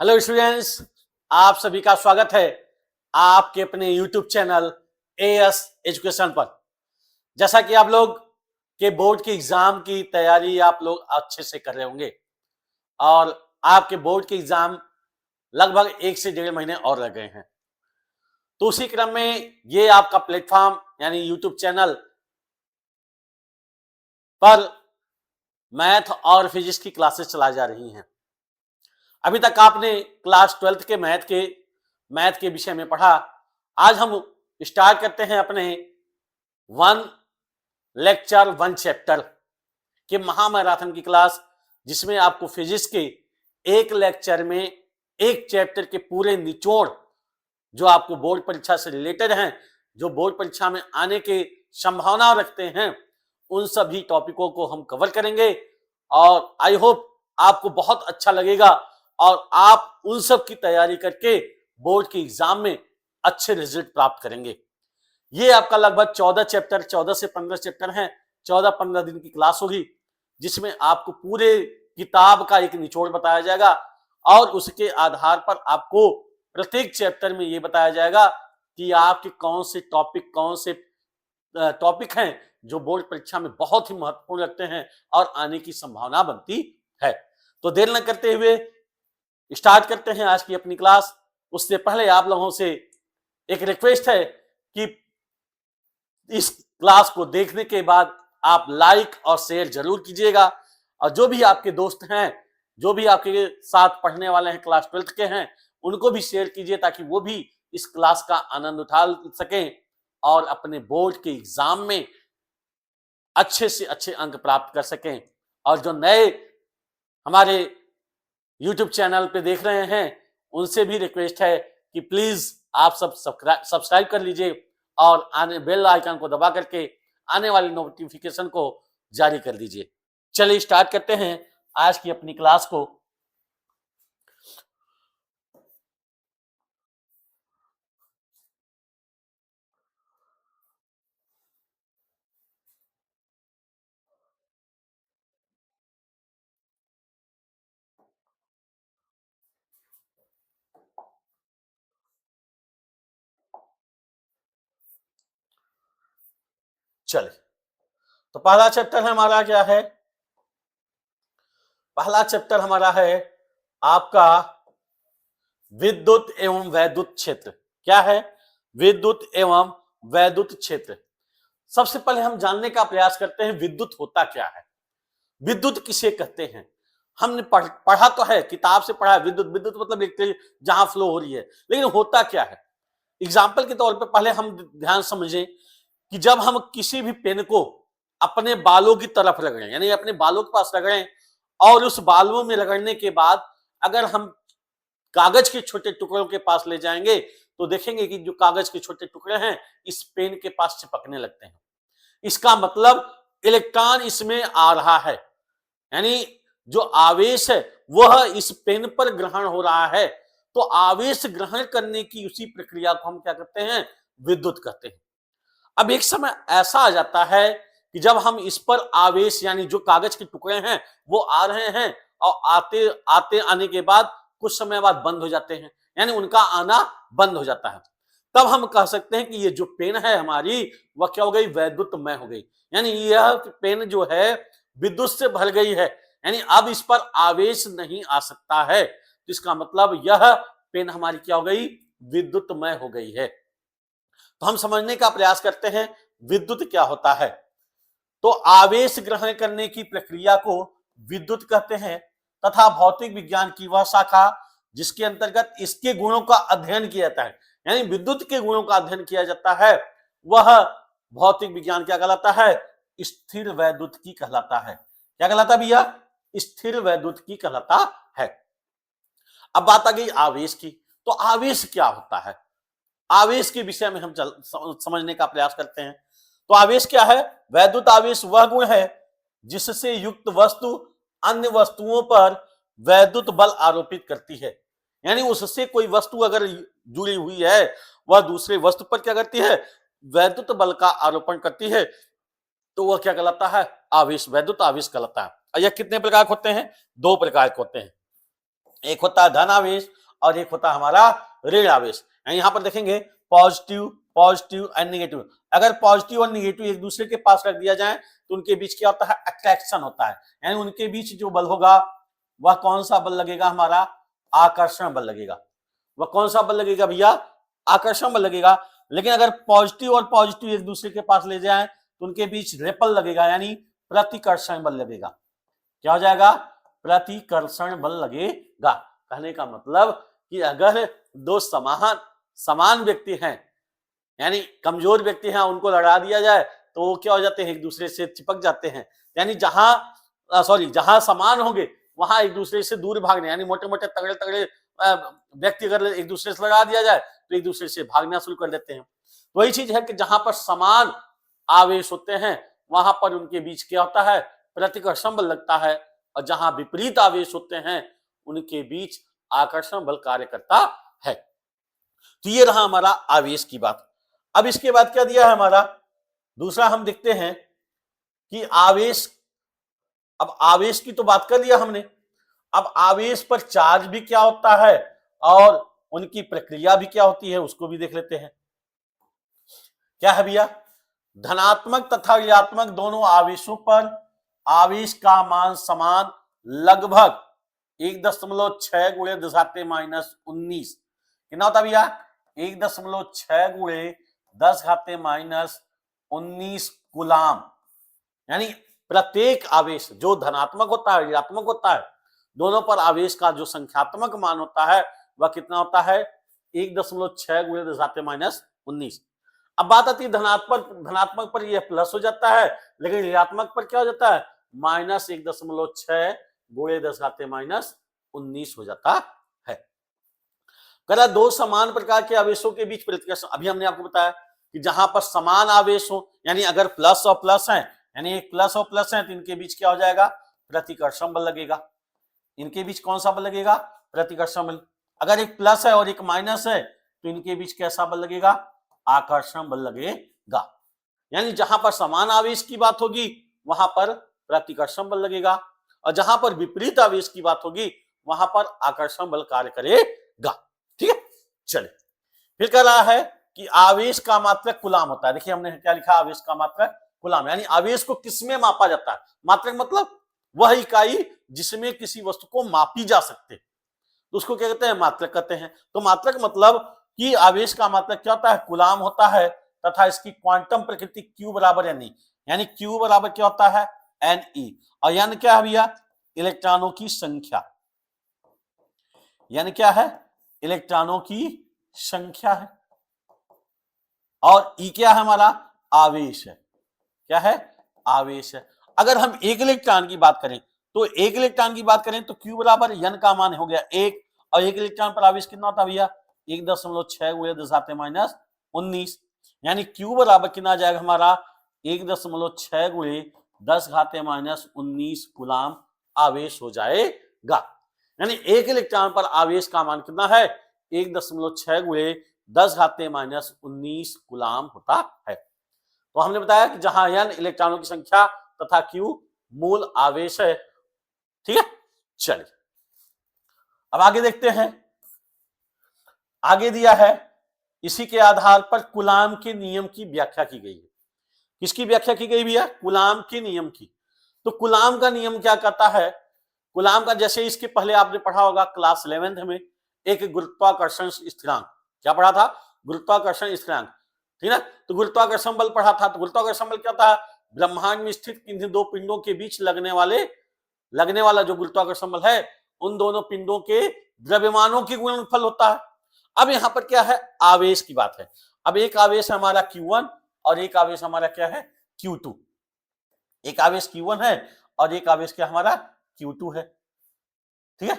Hello students, आप सभी का स्वागत है आपके अपने YouTube चैनल एएस एजुकेशन पर। जैसा कि आप लोग के बोर्ड के एग्जाम की तैयारी आप लोग अच्छे से कर रहे होंगे और आपके बोर्ड के एग्जाम लगभग 1 से 1.5 महीने और रह गए हैं, तो उसी क्रम में ये आपका प्लेटफॉर्म यानी YouTube चैनल पर मैथ और फिजिक्स की क्लासेस चलाई जा रही हैं। अभी तक आपने क्लास 12th के मैथ के विषय में पढ़ा। आज हम स्टार्ट करते हैं अपने 1 चैप्टर के महामैराथन की क्लास, जिसमें आपको फिजिक्स के एक लेक्चर में एक चैप्टर के पूरे निचोड़ जो आपको बोर्ड परीक्षा से रिलेटेड हैं, जो बोर्ड परीक्षा में आने के संभावना रखते हैं, उन सभी टॉपिकों को हम कवर करेंगे और आई होप आपको बहुत अच्छा लगेगा और आप उन सब की तैयारी करके बोर्ड के एग्जाम में अच्छे रिजल्ट प्राप्त करेंगे। ये आपका लगभग 14 से 15 चैप्टर हैं। 14-15 दिन की क्लास होगी, जिसमें आपको पूरे किताब का एक निचोड़ बताया जाएगा और उसके आधार पर आपको प्रत्येक चैप्टर में ये बताया जाएगा कि आपके कौन से टॉपिक हैं जो बोर्ड परीक्षा में बहुत ही महत्वपूर्ण रखते हैं और आने की संभावना बनती है। तो देर न करते हुए स्टार्ट करते हैं आज की अपनी क्लास। उससे पहले आप लोगों से एक रिक्वेस्ट है कि इस क्लास को देखने के बाद आप लाइक और शेयर जरूर कीजिएगा और जो भी आपके दोस्त हैं, जो भी आपके साथ पढ़ने वाले हैं, क्लास 12th के हैं, उनको भी शेयर कीजिए ताकि वो भी इस क्लास का आनंद उठा सकें और अपने बोर्ड के एग्जाम में अच्छे से अच्छे अंक प्राप्त कर सकें। और जो नए हमारे YouTube चैनल पे देख रहे हैं, उनसे भी रिक्वेस्ट है कि प्लीज आप सब सब्सक्राइब कर लीजिए और आने बेल आइकन को दबा करके आने वाली नोटिफिकेशन को जारी कर दीजिए। चलिए स्टार्ट करते हैं आज की अपनी क्लास को। चलिए, तो पहला चैप्टर हमारा क्या है? पहला चैप्टर हमारा है आपका विद्युत एवं वैद्युत क्षेत्र। क्या है? विद्युत एवं वैद्युत क्षेत्र। सबसे पहले हम जानने का प्रयास करते हैं विद्युत होता क्या है, विद्युत किसे कहते हैं। हमने पढ़ा तो है, किताब से पढ़ा है विद्युत मतलब इलेक्ट्रिक जहां फ्लो हो रही है, लेकिन होता क्या है? एग्जाम्पल के तौर पे पहले हम ध्यान समझें कि जब हम किसी भी पेन को अपने बालों की तरफ रगड़ें, यानी अपने बालों के पास रगड़ें और उस बालों में रगड़ने के बाद अगर हम कागज के छोटे टुकड़ों के पास ले जाएंगे तो देखेंगे कि जो कागज के छोटे टुकड़े हैं इस पेन के पास चिपकने लगते हैं। इसका मतलब इलेक्ट्रॉन इसमें आ रहा है, यानी जो आवेश है वह इस पेन पर ग्रहण हो रहा है। तो आवेश ग्रहण करने की उसी प्रक्रिया को हम क्या कहते हैं? विद्युत कहते हैं। अब एक समय ऐसा आ जाता है कि जब हम इस पर आवेश यानी जो कागज के टुकड़े हैं वो आ रहे हैं और आने के बाद कुछ समय बाद बंद हो जाते हैं, यानी उनका आना बंद हो जाता है। तब हम कह सकते हैं कि ये जो पेन है हमारी वह क्या हो गई? वैद्युतमय हो गई, यानी यह पेन जो है विद्युत से भर गई है, यानी अब इस पर आवेश नहीं आ सकता है। तो इसका मतलब यह पेन हमारी क्या हो गई? विद्युतमय हो गई है। तो हम समझने का प्रयास करते हैं विद्युत क्या होता है। तो आवेश ग्रहण करने की प्रक्रिया को विद्युत कहते हैं तथा भौतिक विज्ञान की वह शाखा जिसके अंतर्गत इसके गुणों का अध्ययन किया जाता है, यानी विद्युत के गुणों का अध्ययन किया जाता है, वह भौतिक विज्ञान क्या कहलाता है? स्थिर वैद्युतिकी कहलाता है। क्या कहलाता है भैया? स्थिर वैद्युतिकी कहलाता है। अब बात आ गई आवेश की। तो आवेश क्या होता है? आवेश के विषय में हम समझने का प्रयास करते हैं। तो आवेश क्या है? वैद्युत आवेश वह गुण है जिससे युक्त वस्तु अन्य वस्तुओं पर वैद्युत बल आरोपित करती है, यानी उससे कोई वस्तु अगर जुड़ी हुई है वह दूसरे वस्तु पर क्या करती है? वैद्युत बल का आरोपण करती है। तो वह क्या कहलाता है? आवेश, वैद्युत आवेश कहलाता है। यह कितने प्रकार के होते हैं? 2 प्रकार के होते हैं। एक होता है धन आवेश और एक होता है हमारा ऋण आवेश। यहां पर देखेंगे पॉजिटिव पॉजिटिव एंड निगेटिव। अगर पॉजिटिव और निगेटिव एक दूसरे के पास रख दिया जाए तो उनके बीच क्या होता है, अट्रैक्शन होता है, यानी उनके बीच जो बल होगा वह कौन सा बल लगेगा, हमारा आकर्षण बल लगेगा। वह कौन सा बल लगेगा भैया, आकर्षण बल लगेगा। लेकिन अगर पॉजिटिव और पॉजिटिव एक दूसरे के पास ले जाए तो उनके बीच रिपल लगेगा, यानी प्रतिकर्षण बल लगेगा। क्या हो जाएगा, प्रतिकर्षण बल लगेगा। कहने का मतलब कि अगर दो समान व्यक्ति हैं, यानी कमजोर व्यक्ति हैं, उनको लड़ा दिया जाए तो वो क्या हो जाते हैं, एक दूसरे से चिपक जाते हैं। यानी जहां समान होंगे वहां एक दूसरे से दूर भागने, यानी मोटे मोटे तगड़े तगड़े व्यक्ति अगर एक दूसरे से लड़ा दिया जाए तो एक दूसरे से भागना शुरू कर देते हैं। तो वही चीज है कि जहां पर समान आवेश होते हैं वहां पर उनके बीच क्या होता है, प्रतिकर्षण बल लगता है, और जहां विपरीत आवेश होते हैं उनके बीच आकर्षण बल कार्य करता है। तो ये रहा हमारा आवेश की बात। अब इसके बाद क्या दिया है हमारा दूसरा, हम देखते हैं कि आवेश, अब आवेश की तो बात कर लिया हमने, अब आवेश पर चार्ज भी क्या होता है और उनकी प्रक्रिया भी क्या होती है उसको भी देख लेते हैं। क्या है भैया, धनात्मक तथा ऋणात्मक दोनों आवेशों पर आवेश का मान समान लगभग 1.6 गुणे 10⁻⁻19 कितना होता भैया, 1.6 गुणे 10⁻⁻19 गुलाम। यानी प्रत्येक आवेश जो धनात्मक होता है ऋणात्मक होता है, दोनों पर आवेश का जो संख्यात्मक मान होता है वह कितना होता है, 1.6 गुणे 10⁻⁻19। अब बात आती है धनात्मक पर यह प्लस हो जाता है, लेकिन ऋणात्मक पर क्या हो जाता है, -1.6 गुणे 10⁻⁻19 हो जाता है। करा दो समान प्रकार के आवेशों के बीच प्रतिकर्षण, अभी हमने आपको बताया कि जहां पर समान आवेश हो, यानी अगर प्लस और प्लस है, यानी एक प्लस और प्लस है तो इनके बीच क्या हो जाएगा, प्रतिकर्षण बल लगेगा। इनके बीच कौन सा बल लगेगा, प्रतिकर्षण बल। अगर एक प्लस है और एक माइनस है तो इनके बीच कैसा बल लगेगा, आकर्षण बल लगेगा। यानी जहां पर समान आवेश की बात होगी वहां पर प्रतिकर्षण बल लगेगा, और जहां पर विपरीत आवेश की बात होगी वहां पर आकर्षण बल कार्य करेगा। ठीक है, चलिए फिर कह रहा है कि आवेश का मात्रक कूलाम होता है। देखिए हमने क्या लिखा, आवेश का मात्रक कूलाम, यानी आवेश को किसमें मापा जाता है, मात्रक मतलब वह इकाई जिसमें किसी वस्तु को मापी जा सकते, तो उसको क्या कहते हैं, मात्रक कहते हैं। तो मात्रक मतलब कि आवेश का मात्रक क्या होता है, कूलाम होता है, तथा इसकी क्वांटम प्रकृति Q बराबर Ne, यानी Q बराबर क्या होता है, Ne। और यानी क्या है भैया, इलेक्ट्रॉनों की संख्या, यानी क्या है, इलेक्ट्रॉनों की संख्या है। और E क्या है, हमारा आवेश है। क्या है, आवेश है। अगर हम एक इलेक्ट्रॉन की बात करें तो Q बराबर N का मान हो गया 1, और एक इलेक्ट्रॉन पर आवेश कितना होता है भैया, 1.6 गुणे 10⁻⁻19, यानी Q बराबर कितना आ जाएगा हमारा, 1.6 गुणे 10⁻⁻19 गुलाम आवेश हो जाएगा। यानी एक इलेक्ट्रॉन पर आवेश का मान कितना है, 1.6 गुणे 10⁻⁻19 गुलाम होता है। तो हमने बताया कि जहां N इलेक्ट्रॉनों की संख्या तथा Q मूल आवेश है। ठीक है, चलिए अब आगे देखते हैं। आगे दिया है, इसी के आधार पर कूलाम के नियम की व्याख्या की गई है। किसकी व्याख्या की गई भैया, कूलाम के नियम की। तो कूलाम का नियम क्या कहता है, कूलाम का, जैसे इसके पहले आपने पढ़ा होगा क्लास 11th में, एक गुरुत्वाकर्षण स्थिरांक, क्या पढ़ा था, गुरुत्वाकर्षण स्थिरांक, ठीक है। तो गुरुत्वाकर्षण बल पढ़ा था। तो गुरुत्वाकर्षण बल क्या था, ब्रह्मांड में स्थित किन्हीं दो पिंडों के बीच लगने वाला जो गुरुत्वाकर्षण बल है, उन दोनों पिंडों के द्रव्यमानों की गुणनफल होता है। अब यहां पर क्या है, आवेश की बात है। अब एक आवेश हमारा Q1 और एक आवेश हमारा क्या है, Q2। एक आवेश Q1 है और एक आवेश क्या हमारा Q2 है। ठीक है,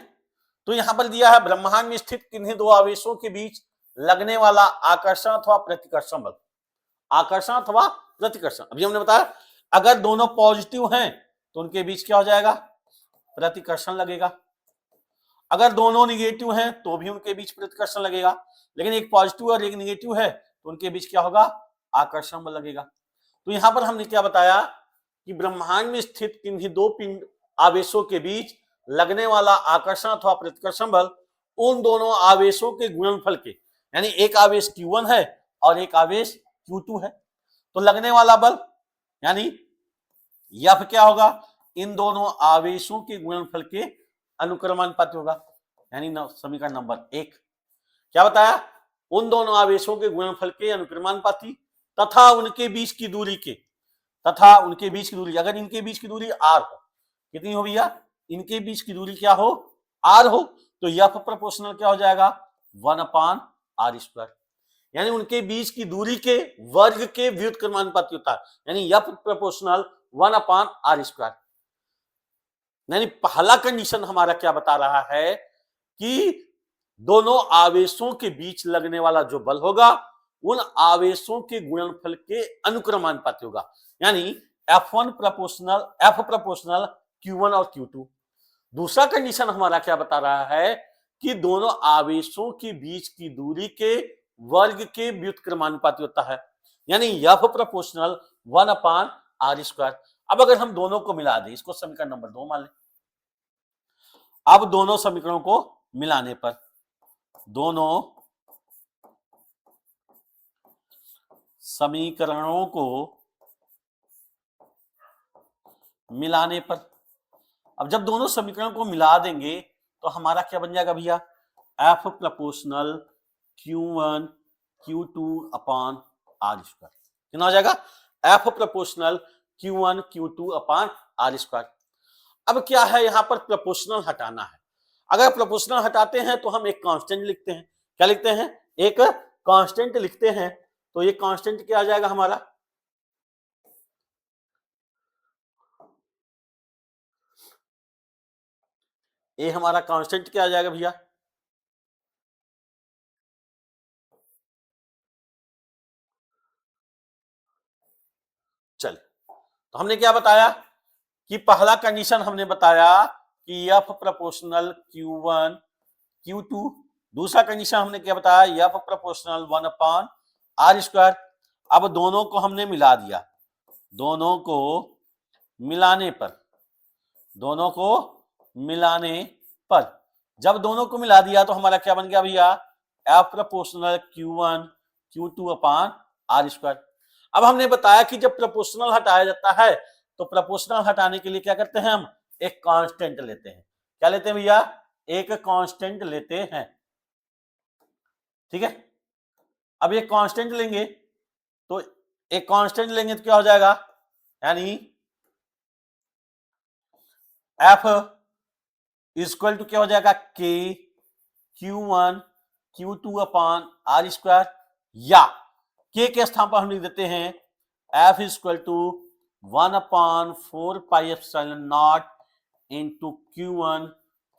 तो यहां पर दिया है, ब्रह्मांड में स्थित किन्हीं दो आवेशों के बीच लगने वाला आकर्षण अथवा प्रतिकर्षण बल। आकर्षण अथवा प्रतिकर्षण, अभी हमने बताया अगर दोनों पॉजिटिव हैं तो उनके बीच क्या हो जाएगा, प्रतिकर्षण लगेगा। अगर दोनों निगेटिव हैं तो भी उनके बीच प्रतिकर्षण लगेगा। लेकिन एक पॉजिटिव और एक निगेटिव है तो उनके बीच क्या होगा, आकर्षण बल लगेगा। तो यहां पर हमने क्या बताया कि ब्रह्मांड में स्थित किन्हीं दो पिंड आवेशों के बीच लगने वाला आकर्षण अथवा प्रतिकर्षण बल उन दोनों आवेशों के गुणनफल के, यानी एक आवेश Q1 है और एक आवेश Q2 है, तो लगने वाला बल यानी F क्या होगा, इन दोनों आवेशों के गुणनफल के अनुक्रमानुपाती होगा, यानी समीकरण नंबर 1 क्या बताया, उन दोनों आवेशों के गुणनफल के अनुक्रमानुपाती तथा उनके बीच की दूरी के, तथा उनके बीच की दूरी, अगर इनके बीच की दूरी r हो, कितनी हो भैया, इनके बीच की दूरी क्या हो, r हो, तो F प्रोपोर्शनल क्या हो जाएगा 1/r², यानी उनके बीच की दूरी के वर्ग के व्युत्क्रमानुपाती होता है, यानी F प्रोपोर्शनल 1/r²। यानी पहला कंडीशन हमारा क्या बता रहा है कि दोनों आवेशों के बीच लगने वाला जो बल होगा उन आवेशों के गुणनफल के अनुक्रमानुपाती होगा, यानी F प्रोपोर्शनल Q1 और Q2। दूसरा कंडीशन हमारा क्या बता रहा है कि दोनों आवेशों के बीच की दूरी के वर्ग के व्युत्क्रमानुपाती होता है, यानी F प्रोपोर्शनल 1/r²। अब अगर हम दोनों को मिला दें, इसको समीकरण नंबर 2 मान लें, अब दोनों समीकरणों को मिलाने पर, दोनों समीकरणों को मिलाने पर, अब जब दोनों समीकरणों को मिला देंगे तो हमारा क्या बन जाएगा भैया, F प्रोपोर्शनल Q1 Q2/r², कितना हो जाएगा, F प्रोपोर्शनल Q1 Q2/r²। अब क्या है, यहां पर प्रोपोर्शनल हटाना है, अगर प्रोपोर्शनल हटाते हैं तो हम एक कांस्टेंट लिखते हैं, क्या लिखते हैं, एक कांस्टेंट लिखते हैं, तो ये कांस्टेंट क्या आ जाएगा हमारा, ये हमारा कांस्टेंट क्या आ जाएगा भैया, चल तो हमने क्या बताया कि पहला कंडीशन हमने बताया कि F प्रोपोर्शनल Q1 Q2, दूसरा कंडीशन हमने क्या बताया, F प्रोपोर्शनल 1/r²। अब दोनों को हमने मिला दिया, दोनों को मिलाने पर, दोनों को मिलाने पर जब दोनों को मिला दिया तो हमारा क्या बन गया भैया, F प्रोपोर्शनल Q1 Q2/r²। अब हमने बताया कि जब प्रोपोर्शनल हटाया जाता है तो प्रोपोर्शनल हटाने के लिए क्या करते हैं, हम एक कांस्टेंट लेते हैं, क्या लेते हैं भैया, एक कांस्टेंट लेते हैं, ठीक है। अब ये कांस्टेंट लेंगे तो एक कांस्टेंट लेंगे तो क्या हो जाएगा, यानी F इक्वल टू क्या हो जाएगा, K Q1 Q2/r², या K के स्थान पर हम लिख देते हैं F equal to 1/4πε0 into Q1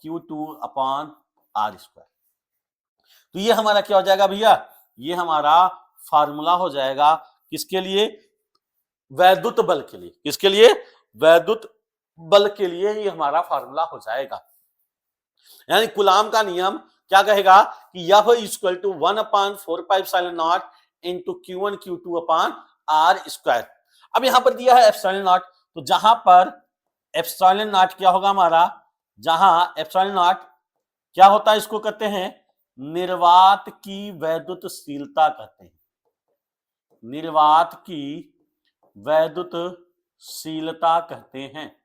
Q2/r²। तो ये हमारा क्या हो जाएगा भैया, ये हमारा फार्मूला हो जाएगा किसके लिए, वैद्युत बल के लिए, किसके लिए, वैद्युत बल के लिए ये हमारा फार्मूला हो जाएगा। यानी कूलाम का नियम क्या कहेगा कि F equal to 1/4πε0 into Q1 Q2/r²। अब यहां पर दिया है ε0, तो जहां पर ε0 क्या होगा हमारा, जहां ε0 क्या होता है, इसको कहते हैं निर्वात की वैद्युतशीलता कहते हैं, निर्वात की वैद्युतशीलता कहते हैं,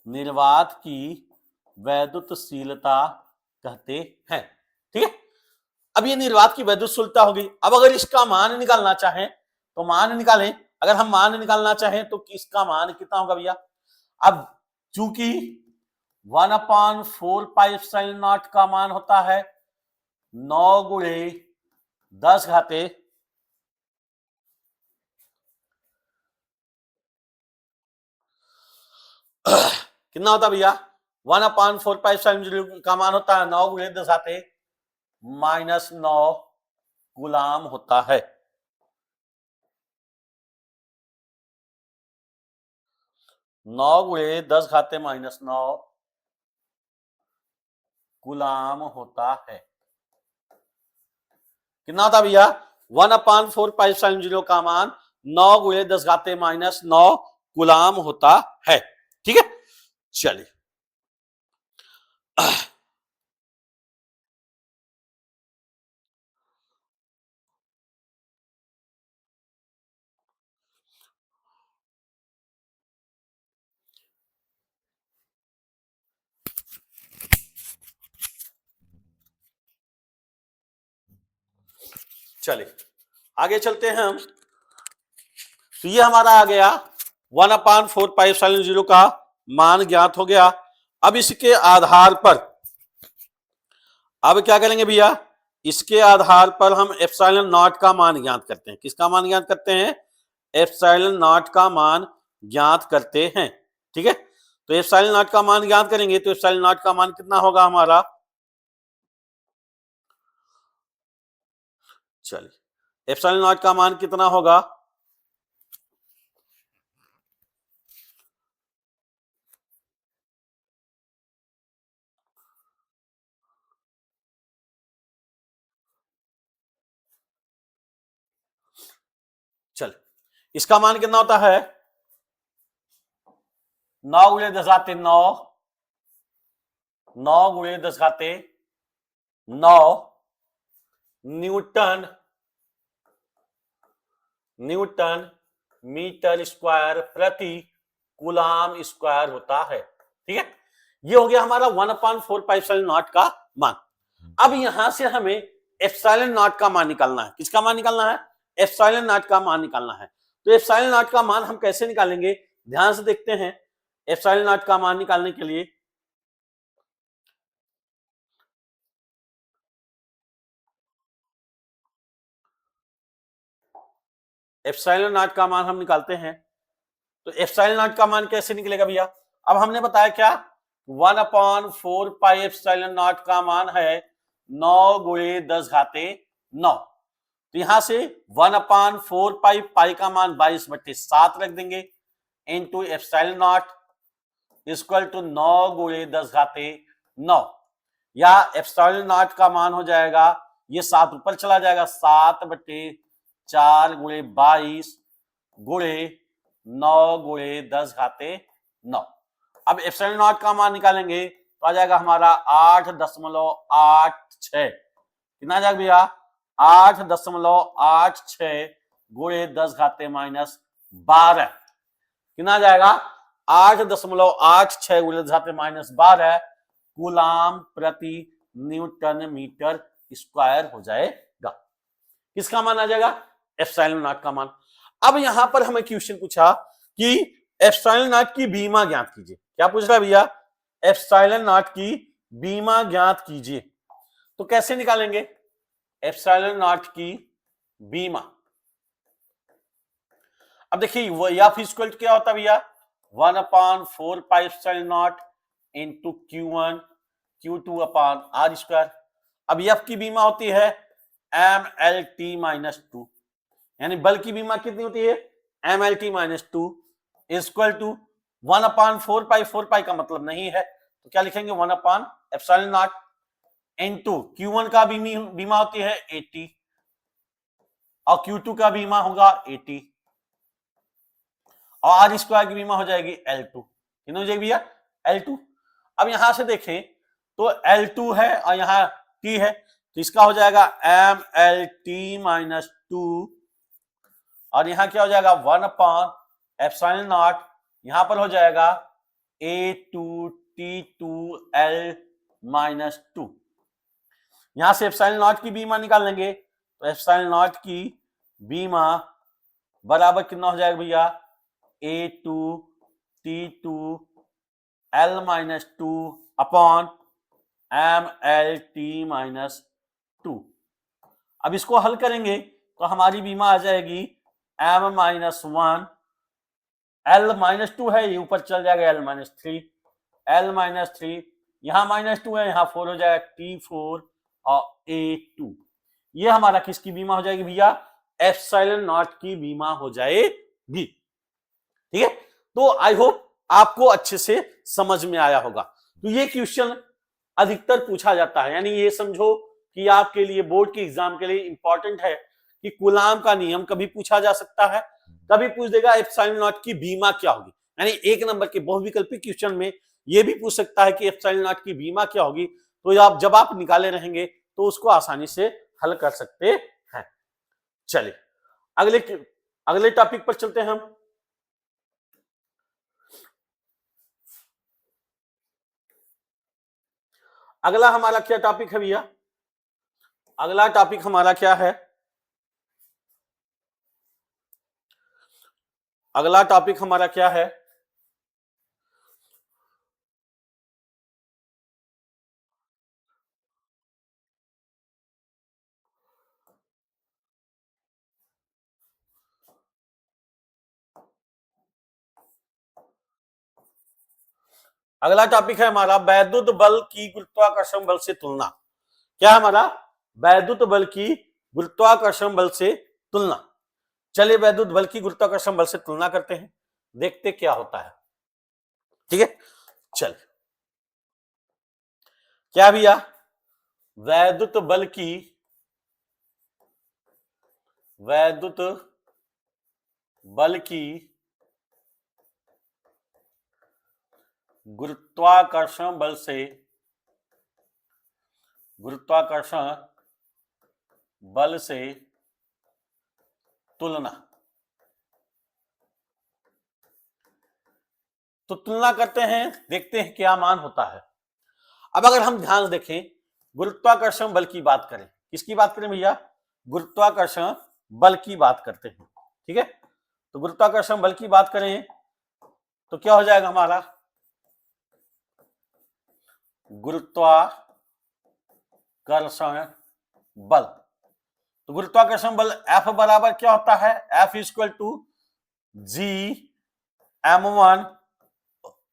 निर्वात की वैद्युतशीलता कहते हैं, ठीक है। अब ये निर्वात की वैद्युतशीलता होगी। अब अगर इसका मान निकालना चाहें तो मान निकालें, अगर हम मान निकालना चाहें तो इसका मान कितना होगा भैया, अब चूंकि 1/4πε0 का मान होता है 9 × 10 घाते कितना होता भैया, 1/4πε0 का मान होता है 9 × 10 घाते -9 कूलाम होता है। नौ × 10 घाते -9 कूलाम होता है। कितना होता भैया, 1/4πε0 का मान 9 × 10 घाते -9 कूलाम होता है, ठीक है। चलिए चलिए आगे चलते हैं हम। तो ये हमारा आ गया 1/4πε0 का मान ज्ञात हो गया। अब इसके आधार पर अब क्या करेंगे भैया, इसके आधार पर हम एप्सिलॉन नॉट का मान ज्ञात करते हैं। किसका मान ज्ञात करते हैं? एप्सिलॉन नॉट का मान ज्ञात करते हैं। ठीक है, तो एप्सिलॉन नॉट का मान ज्ञात करेंगे तो एप्सिलॉन नॉट का मान कितना होगा हमारा, चलिए एप्सिलॉन नॉट का मान कितना होगा, चल इसका मान कितना होता है 9 गुणे 10 घाते 9, 9 गुणे 10 घाते 9 न्यूटन मीटर स्क्वायर प्रति कूलाम स्क्वायर होता है। ठीक है, ये हो गया हमारा 1/4πε0 का मान। अब यहां से हमें एप्सिलॉन नॉट का मान निकालना है। किसका मान निकालना है? एप्सिलॉन नॉट का मान निकालना है। तो एप्सिलॉन नॉट का मान हम कैसे निकालेंगे, ध्यान से देखते हैं। एप्सिलॉन नॉट का मान निकालने के लिए एप्सिलॉन नॉट का मान हम निकालते हैं। तो एप्सिलॉन नॉट का मान कैसे निकलेगा भैया? अब हमने बताया क्या, 1/4π एप्सिलॉन नॉट का मान है 9 गुणे 10 घाते 9। तो यहां से 1/4π पाई का मान 22/7 रख देंगे into epsilon not equal to 9 गुणे 10 घाते 9, या एप्सिलॉन नॉट का मान हो जाएगा, ये 7 ऊपर चला जाएगा, 7/4 गुणे 22 गुणे 9 गुणे 10 घाते 9। अब एप्सिलॉन नॉट का मान निकालेंगे तो आ जाएगा हमारा 8.86। कितना आ जाएगा भैया? 8.86 गुणे 10 घाते -12। कितना आ जाएगा? 8.86 गुणे 10 घाते -12 कूलाम प्रति न्यूटन मीटर स्क्वायर हो जाएगा। किसका मान आ जाएगा? एप्सिलॉन नॉट का मान। अब यहां पर हमें क्वेश्चन पूछा कि एप्सिलॉन नॉट की बीमा ज्ञात कीजिए। क्या पूछ रहा है भैया? एप्सिलॉन नॉट की बीमा ज्ञात कीजिए। तो कैसे निकालेंगे एप्सिलॉन नॉट की बीमा? अब देखिए वो एफ इक्वल टू क्या होता है भैया, 1/4π epsilon naught into Q1 Q2 upon R square. अब एफ की बीमा होती है MLT-2, यानी बल की बीमा कितनी होती है MLT-2 इक्वल टू 1/4π। 4π का मतलब नहीं है तो क्या लिखेंगे 1/एप्सिलॉन नॉट इनटू Q1 का बीमा होती है 80 और Q2 का बीमा होगा 80 और R स्क्वायर की बीमा हो जाएगी L2। कितनी हो जाएगी भैया? L2। अब यहां से देखें तो L2 है और यहां T है तो इसका हो जाएगा MLT-2 और यहां क्या हो जाएगा 1/एप्सिलॉन नॉट, यहां पर हो जाएगा A2T2L-2। यहां से एप्सिलॉन नॉट की बीमा निकाल लेंगे तो एप्सिलॉन नॉट की बीमा बराबर कितना हो जाएगा भैया, A2T2L-2 अपॉन MLT-2। अब इसको हल करेंगे तो हमारी बीमा आ जाएगी M-1, L-2 है ये ऊपर चल जाएगा L-3, L-3 यहां -2 है, यहां 4 हो जाएगा T4 और A2। ये हमारा किसकी बीमा हो जाएगी भैया? एप्सिलॉन नॉट की बीमा हो जाएगी। ठीक है, तो आई होप आपको अच्छे से समझ में आया होगा। तो ये क्वेश्चन अधिकतर पूछा जाता है, यानी ये समझो कि आपके लिए बोर्ड के एग्जाम के लिए इंपॉर्टेंट है कि कूलाम का नियम कभी पूछा जा सकता है, कभी पूछ देगा एप्सिलॉन नॉट की बीमा क्या होगी। यानी एक नंबर के बहुविकल्पी क्वेश्चन में ये भी पूछ सकता है कि एप्सिलॉन नॉट की बीमा क्या होगी, तो आप जब आप निकाले रहेंगे तो उसको आसानी से हल कर सकते हैं। चलिए अगले अगले टॉपिक पर चलते हैं हम। अगला हमारा क्या टॉपिक है भैया? अगला टॉपिक हमारा क्या है? अगला टॉपिक हमारा क्या है? अगला टॉपिक है हमारा वैद्युत बल की गुरुत्वाकर्षण बल से तुलना। क्या है हमारा? वैद्युत बल की गुरुत्वाकर्षण बल से तुलना। चलिए वैद्युत बल की गुरुत्वाकर्षण बल से तुलना करते हैं, देखते क्या होता है। ठीक है, चल क्या भैया? वैद्युत बल की गुरुत्वाकर्षण बल से तुलना। तो तुलना करते हैं, देखते हैं क्या मान होता है। अब अगर हम ध्यान देखें, गुरुत्वाकर्षण बल की बात करें, किसकी बात करें भैया? गुरुत्वाकर्षण बल की बात करते हैं। ठीक है, तो गुरुत्वाकर्षण बल की बात करें तो क्या हो जाएगा हमारा? गुरुत्वाकर्षण बल, तो गुरुत्वाकर्षण बल F बराबर क्या होता है? F equal to G m1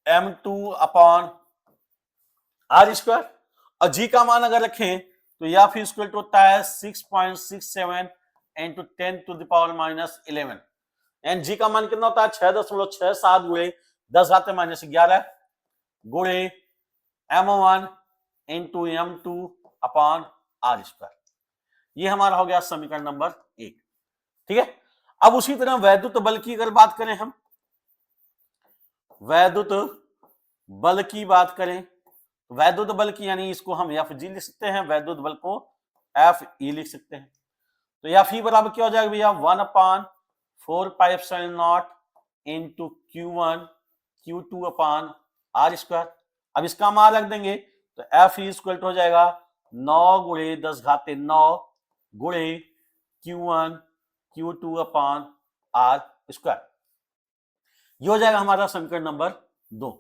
m2 upon r square, और G का मान अगर रखें तो F इक्वल टू होता है 6.67 into 10 to the power minus 11, and G का मान कितना होता है? 6.67 गुणे 10 घाते माइनस 11 गुणे m1 into m2 upon r square. ये हमारा हो गया समीकरण नंबर 1। ठीक है, अब उसी तरह वैद्युत बल की अगर बात करें, हम वैद्युत बल की बात करें, वैद्युत बल की यानी इसको हम एफ जी लिख सकते हैं, वैद्युत बल को एफ ई लिख सकते हैं। तो एफ ई बराबर क्या हो जाएगा भैया? 1/4 into Q1 Q2 upon R square. अब इसका मान रख देंगे तो एफ ई इक्वल हो जाएगा 9 गुणे 10 घाते 9 गुणे Q1 Q2 upon R square. ये हो जाएगा हमारा समीकरण नंबर 2।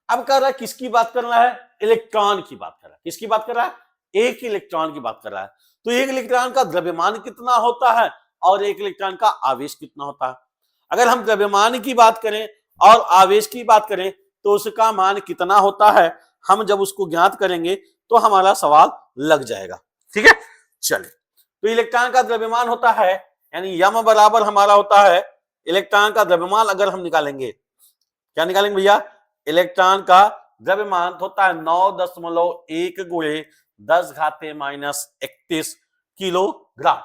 अब कर रहा है किसकी बात कर रहा है? इलेक्ट्रॉन की बात कर रहा है। किसकी बात कर रहा है? एक इलेक्ट्रॉन की बात कर रहा है। तो एक इलेक्ट्रॉन का द्रव्यमान कितना होता है और एक इलेक्ट्रॉन का आवेश कितना होता है? अगर हम द्रव्यमान की बात करें और आवेश की बात करें तो उसका मान कितना होता है, हम जब उसको ज्ञात करेंगे तो हमारा सवाल लग जाएगा। ठीक है, चलिए तो इलेक्ट्रॉन का द्रव्यमान होता है, यानी यम बराबर हमारा होता है इलेक्ट्रॉन का द्रव्यमान। अगर हम निकालेंगे, क्या निकालेंगे भैया? इलेक्ट्रॉन का द्रव्यमान होता है 9.1 गुणे 10 घाते माइनस 31 किलोग्राम।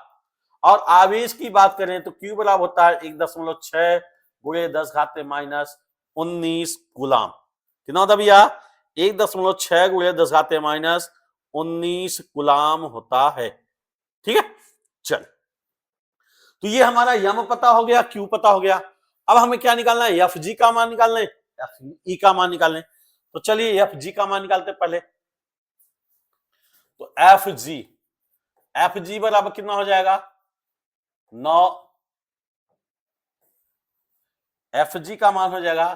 और आवेश की बात करें तो Q बराबर होता है 1.6 गुणे 10 घाते माइनस 19 गुलाम। कितना होता भैया? 1.6 गुणे 10 घाते माइनस 19 गुलाम होता है। ठीक है, चल तो ये हमारा यम पता हो गया, Q पता हो गया। अब हमें क्या निकालना है? एफ जी का मान निकालना है, एफ ई का मान निकालना है। तो चलिए एफ जी का मान निकालते पहले। तो एफ जी बराबर कितना हो जाएगा? 9, एफ जी का मान हो जाएगा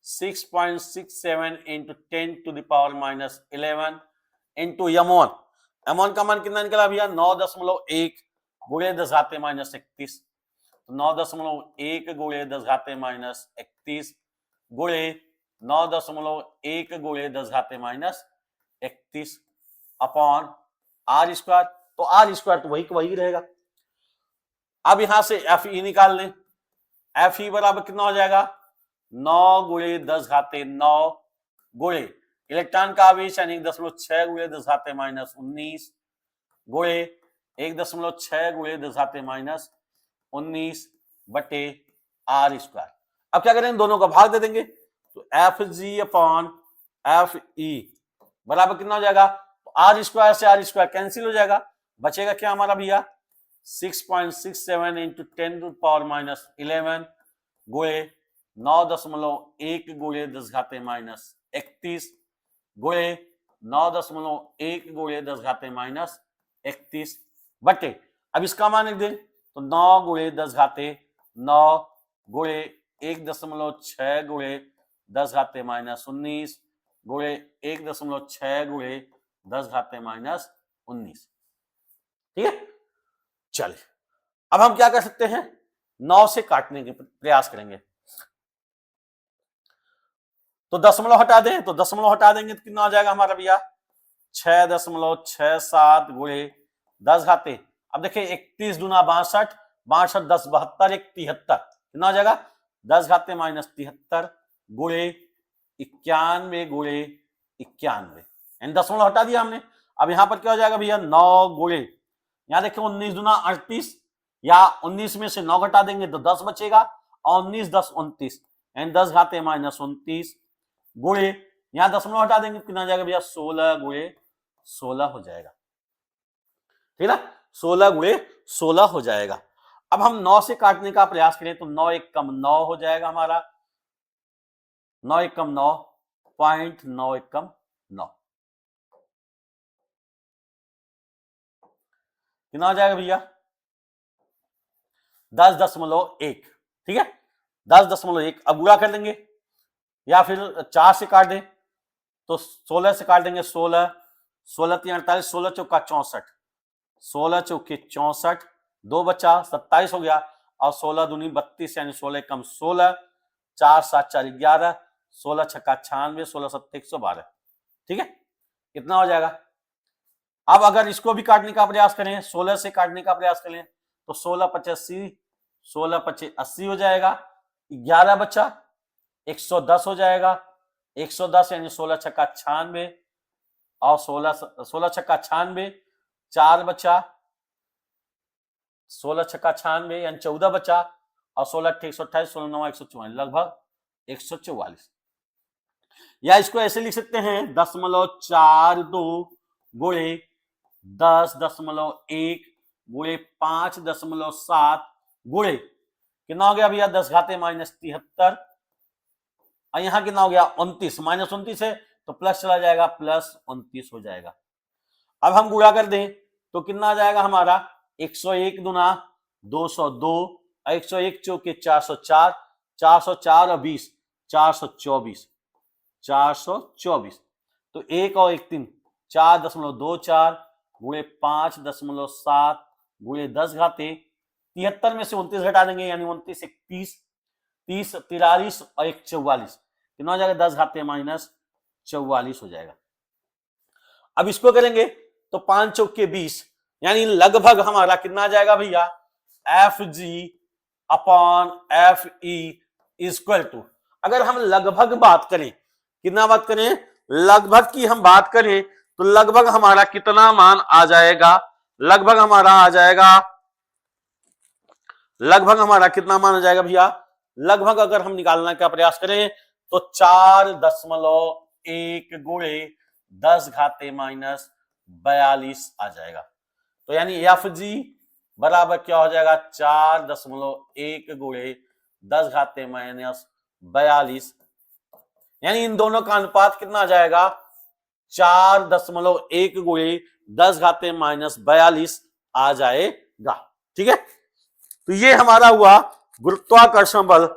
6.67 into 10 to the power minus 11 into m1 का मान कितना निकला भैया? 9.1 गुणे 10 घाते माइनस 31। 9.1 गुणे 10 घाते माइनस 31 गुणे 9.1 गुणे 10 घाते माइनस 31 अपॉन आर स्क्वायर। तो आर स्क्वायर तो वही रहेगा। अब यहां से एफ ई निकाल लें। एफ ई बराबर कितना हो जाएगा? 9 गुणे 10 घाते 9 गुणे इलेक्ट्रॉन का आवेश यानी 1.6 गुणे 10 घाते माइनस 19 गुणे 1.6 गुणे 10 घाते माइनस 19 बटे आर स्क्वायर। अब क्या करेंगे, दोनों का भाग दे देंगे, तो एफ जी अपॉन एफ ई बराबर कितना हो जाएगा, आर स्क्वायर से आर स्क्वायर कैंसिल हो जाएगा, बचेगा क्या हमारा भैया 6.67 इंटू 10⁻11 गुणे 9.1 गुणे 10⁻31 गुणे 9.1 गुणे 10⁻31 बटे, अब इसका मान लिख दें तो 9 गुणे 10⁻9 गुणे 1.6 गुणे 10⁻19 गुणे 1.6 गुणे 10⁻19, ठीक है। चलिए अब हम क्या कर सकते हैं, 9 से काटने के प्रयास करेंगे, तो दशमलव हटा दें, तो दशमलव हटा देंगे तो कितना आ जाएगा हमारा भैया 6.67 गुणे 10 अब देखिए 31 दूना 62, 62 10 72 1 73, कितना हो जाएगा 10⁻−73 गुणे 91 गुणे 91, यानी दशमलव हटा दिया हमने। अब यहां पर क्या हो जाएगा भैया 9 गुणे, यहां देखिए 19 दूना 38, या 19 में से 9 घटा देंगे तो 10 बचेगा, और 19 10 29, यानी 10⁻−29 गुणे, यहां दशमलव हटा देंगे कितना आ जाएगा भैया 16 गुणे 16 हो जाएगा, ठीक है ना, 16 गुणे 16 हो जाएगा। अब हम 9 से काटने का प्रयास करें तो 9 एक कम 9 हो जाएगा हमारा, 9 एक कम 9, 0.9 एक कम 9, कितना हो जाएगा भैया 10.1, ठीक है 10.1। अब गुणा कर लेंगे या फिर 4 से काट दें, तो 16 से काट देंगे 16, 16 3 48, 16 चौका 64, 16 चौके 64, 2 बचा 27 हो गया, और 16 दूनी 32 यानी 16 कम 16, 4 7 4 11, 16 छक्का 96, 16 7 112, ठीक है, कितना हो जाएगा। अब अगर इसको भी काटने का प्रयास करें, 16 से काटने का प्रयास करें, तो 16 85, 16 25 80 हो जाएगा, 11 बचा 110 हो जाएगा, 110 यानी 16 छक्का 96, और 16 छक्का 96, 4 बचा 16 छक्का 96 यानी 14 बचा, और 16 128, 16 9 144, लगभग 144, या इसको ऐसे लिख सकते हैं 0.42 गुणे 10.1 गुणे 5.7 गुणे कितना हो गया भैया 10⁻−73, और यहां कितना हो गया 29, -29 है तो प्लस चला जाएगा, +29 हो जाएगा। अब हम गुणा कर दें तो कितना आ जाएगा हमारा 101 दूना 202, 101 चौके 404, 404 और 20 424, 424, तो 1 और 1 3 4.24 गुणे 5.7 गुणे 10⁻73 में से 29 घटा देंगे, यानी 29 1 30, 30 43 और 1 44, कितना हो जाएगा 10⁻−44 हो जाएगा। अब इसको करेंगे तो 5 चौके 20, यानी लगभग हमारा कितना आ जाएगा भैया F G upon F E equal to, अगर हम लगभग बात करें, कितना बात करें लगभग की हम बात करें, तो लगभग हमारा कितना मान आ जाएगा, लगभग हमारा आ जाएगा, लगभग हमारा कितना मान आ जाएगा भैया, लगभग अगर हम निकालने का प्रयास करें तो 4.1 गुणे 10⁻42 आ जाएगा, तो यानी एफ जी बराबर क्या हो जाएगा 4.1 गुणे 10⁻42, यानी इन दोनों का अनुपात कितना आ जाएगा 4.1 गुणे 10⁻42 आ जाएगा, ठीक है। तो ये हमारा हुआ गुरुत्वाकर्षण बल,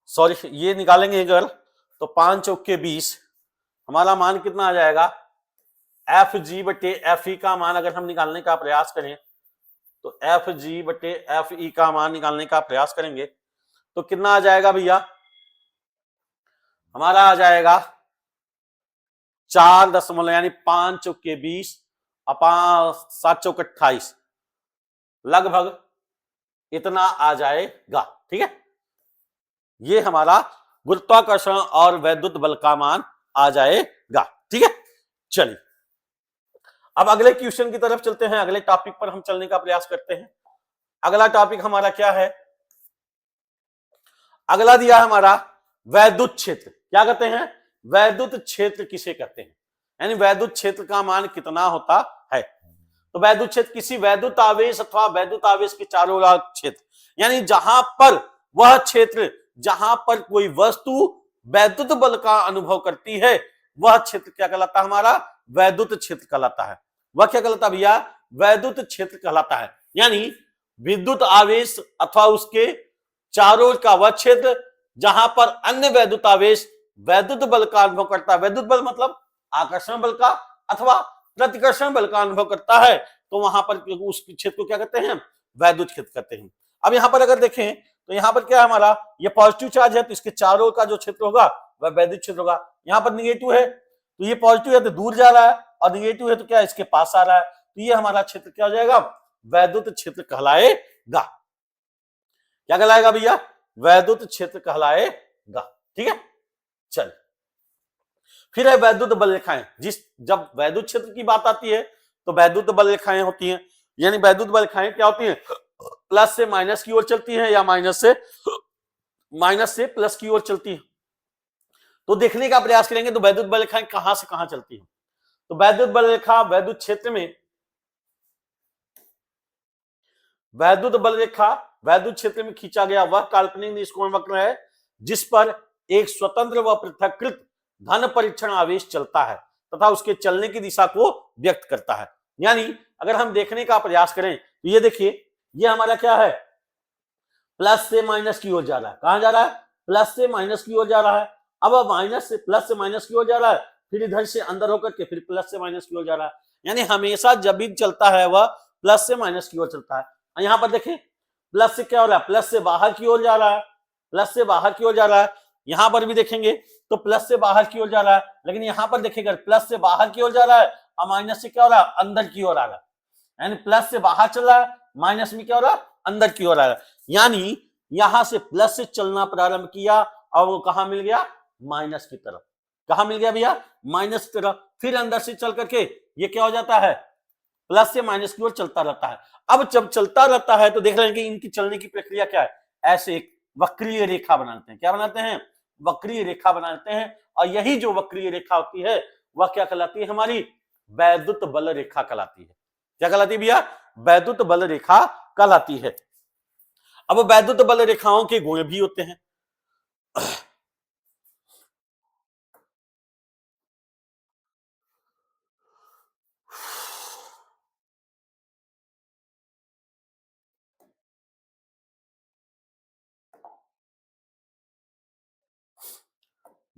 सॉरी ये निकालेंगे अगर तो 5 चौके 20, हमारा मान कितना आ जाएगा एफ जी बटे एफ ई का मान अगर हम निकालने का प्रयास करें, तो एफ जी बटे एफ ई का मान निकालने का प्रयास करेंगे तो कितना आ जाएगा भैया, हमारा आ जाएगा 4 दशमलव यानी 5 चौके 20 अपॉन 7 चौके 28, लगभग इतना आ जाएगा, ठीक है। ये हमारा गुरुत्वाकर्षण और वैद्युत बल का मान आ जाएगा, ठीक है। चलिए अब अगले क्वेश्चन की तरफ चलते हैं, अगले टॉपिक पर हम चलने का प्रयास करते हैं। अगला टॉपिक हमारा क्या है? अगला दिया हमारा वैद्युत क्षेत्र। क्या कहते हैं? वैद्युत क्षेत्र किसे कहते हैं, यानी वैद्युत क्षेत्र का मान कितना होता है। तो वैद्युत क्षेत्र किसी वैद्युत आवेश अथवा वैद्युत आवेश के चारों ओर क्षेत्र, यानी जहां पर वह क्षेत्र जहां पर कोई वस्तु वैद्युत बल का अनुभव करती है, वह क्षेत्र क्या कहलाता है? हमारा वैद्युत क्षेत्र कहलाता है। वह क्या कहलाता है भैया? वैद्युत क्षेत्र कहलाता है। यानी विद्युत आवेश अथवा उसके चारों ओर का वह क्षेत्र जहां पर अन्य वैद्युत आवेश वैद्युत बल का अनुभव करता है। वैद्युत बल मतलब आकर्षण बल का अथवा प्रतिकर्षण बल का अनुभव करता है, तो वहां पर उस क्षेत्र को क्या कहते हैं? वैद्युत क्षेत्र कहते हैं। अब यहां पर अगर देखें तो यहां पर क्या है हमारा? ये पॉजिटिव चार्ज है तो इसके चारों का जो क्षेत्र होगा वह वैद्युत क्षेत्र होगा। यहां पर निगेटिव है तो ये पॉजिटिव है तो दूर जा रहा है, और निगेटिव है तो क्या इसके पास आ रहा है, तो ये हमारा क्षेत्र क्या हो जाएगा? वैद्युत क्षेत्र कहलाएगा। क्या कहलाएगा भैया? वैद्युत क्षेत्र कहलाएगा। ठीक है, चल फिर है वैद्युत बल रेखाएं। जब वैद्युत क्षेत्र की बात आती है तो वैद्युत बल रेखाएं होती हैं। यानी वैद्युत बल रेखाएं क्या होती हैं? प्लस से माइनस की ओर चलती हैं या माइनस से प्लस की ओर चलती हैं। तो देखने का प्रयास करेंगे तो वैद्युत बल रेखाएं कहां से कहां चलती हैं। तो वैद्युत बल रेखा वैद्युत क्षेत्र में, वैद्युत बल रेखा वैद्युत क्षेत्र में खींचा गया वह काल्पनिक निष्कोण वक्र है जिस पर एक स्वतंत्र व पृथक्कृत धन परीक्षण आवेश चलता है तथा उसके चलने की दिशा को व्यक्त करता है। यानी अगर हम देखने का प्रयास करें तो ये देखिए, ये हमारा क्या है? प्लस से माइनस की ओर जा रहा है। कहां जा रहा है? प्लस से माइनस की ओर जा रहा है। अब माइनस से प्लस से माइनस की ओर जा रहा है, फिर इधर से अंदर होकर के फिर प्लस से माइनस की ओर जा रहा है। यानी हमेशा जब भी चलता है वह प्लस से माइनस की ओर चलता है। यहां पर देखिए प्लस से क्या हो रहा है? प्लस से बाहर की ओर जा रहा है, प्लस से बाहर की ओर जा रहा है। यहां पर भी देखेंगे तो प्लस से बाहर की ओर जा रहा है, लेकिन यहां पर देखिएगा प्लस से बाहर की ओर जा रहा है और माइनस से क्या हो रहा है? अंदर की ओर आ रहा है। यानी प्लस से बाहर चल रहा है, माइनस में क्या हो रहा है? अंदर की ओर आ रहा है। यानी यहां से प्लस से चलना प्रारंभ किया और वो कहां मिल गया? माइनस की तरफ। कहां मिल गया भैया? माइनस की तरफ। फिर अंदर से चल करके ये क्या हो जाता है? प्लस से माइनस की ओर चलता रहता है। अब जब चलता रहता है तो देख रहे हैं कि इनकी चलने की प्रक्रिया क्या है? ऐसे एक वक्रीय रेखा बनाते हैं। क्या बनाते हैं? वक्रीय रेखा बनाते हैं। और यही जो वक्रीय रेखा होती है वह क्या कहलाती है? हमारी वैद्युत बल रेखा कहलाती है। क्या कहलाती है भैया? वैद्युत बल रेखा कहलाती है। अब वैद्युत बल रेखाओं के गुण भी होते हैं।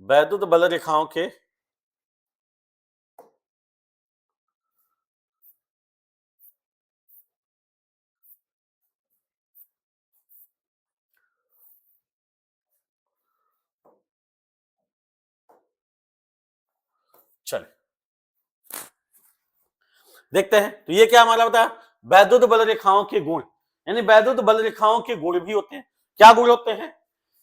वैद्युत बल रेखाओं के चले देखते हैं। तो ये क्या हमारा बताया? वैद्युत बल रेखाओं के गुण। यानी वैद्युत बल रेखाओं के गुण भी होते हैं। क्या गुण होते हैं?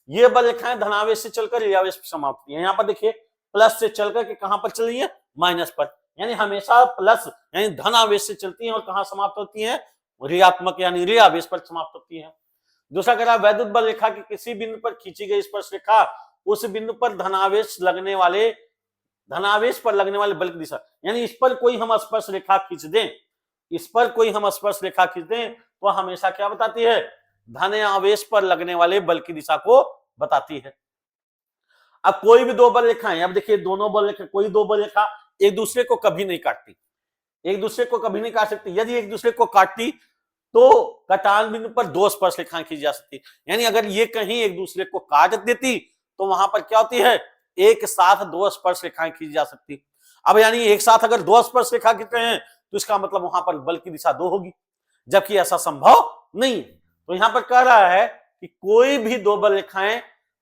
ये बल रेखाएं धनावेश से चलकर ऋणावेश पर समाप्त होती है। यहाँ पर देखिए प्लस से चलकर के कहां पर चल रही है? माइनस पर। यानी हमेशा प्लस यानी धनावेश से चलती है और कहां समाप्त होती है? ऋणात्मक यानी ऋणावेश पर समाप्त होती है। दूसरा कह रहा है वैद्युत बल रेखा के किसी बिंदु पर खींची गई स्पर्श रेखा उस बिंदु पर धनावेश पर लगने वाले बल की दिशा। यानी इस पर कोई हम स्पर्श रेखा खींच दें, इस पर कोई हम स्पर्श रेखा खींच दें तो हमेशा क्या बताती है? धन आवेश पर लगने वाले बल की दिशा को बताती है। अब कोई भी दो बल रेखाएं, अब देखिए दोनों बल रेखा, कोई दो बल रेखा एक दूसरे को कभी नहीं काटती, एक दूसरे को कभी नहीं काट सकती। यदि एक दूसरे को काटती तो कटान बिंदु पर दो स्पर्श रेखाएं खींची जा सकती। यानी अगर ये कहीं एक दूसरे को काट देती तो वहां पर क्या होती है? एक साथ दो स्पर्श रेखाएं खींची जा सकती। अब यानी एक साथ अगर दो स्पर्श रेखा खींच रहे हैं तो इसका मतलब वहां पर बल की दिशा दो होगी, जबकि ऐसा संभव नहीं। तो यहां पर कह रहा है कि कोई भी दो बल रेखाएं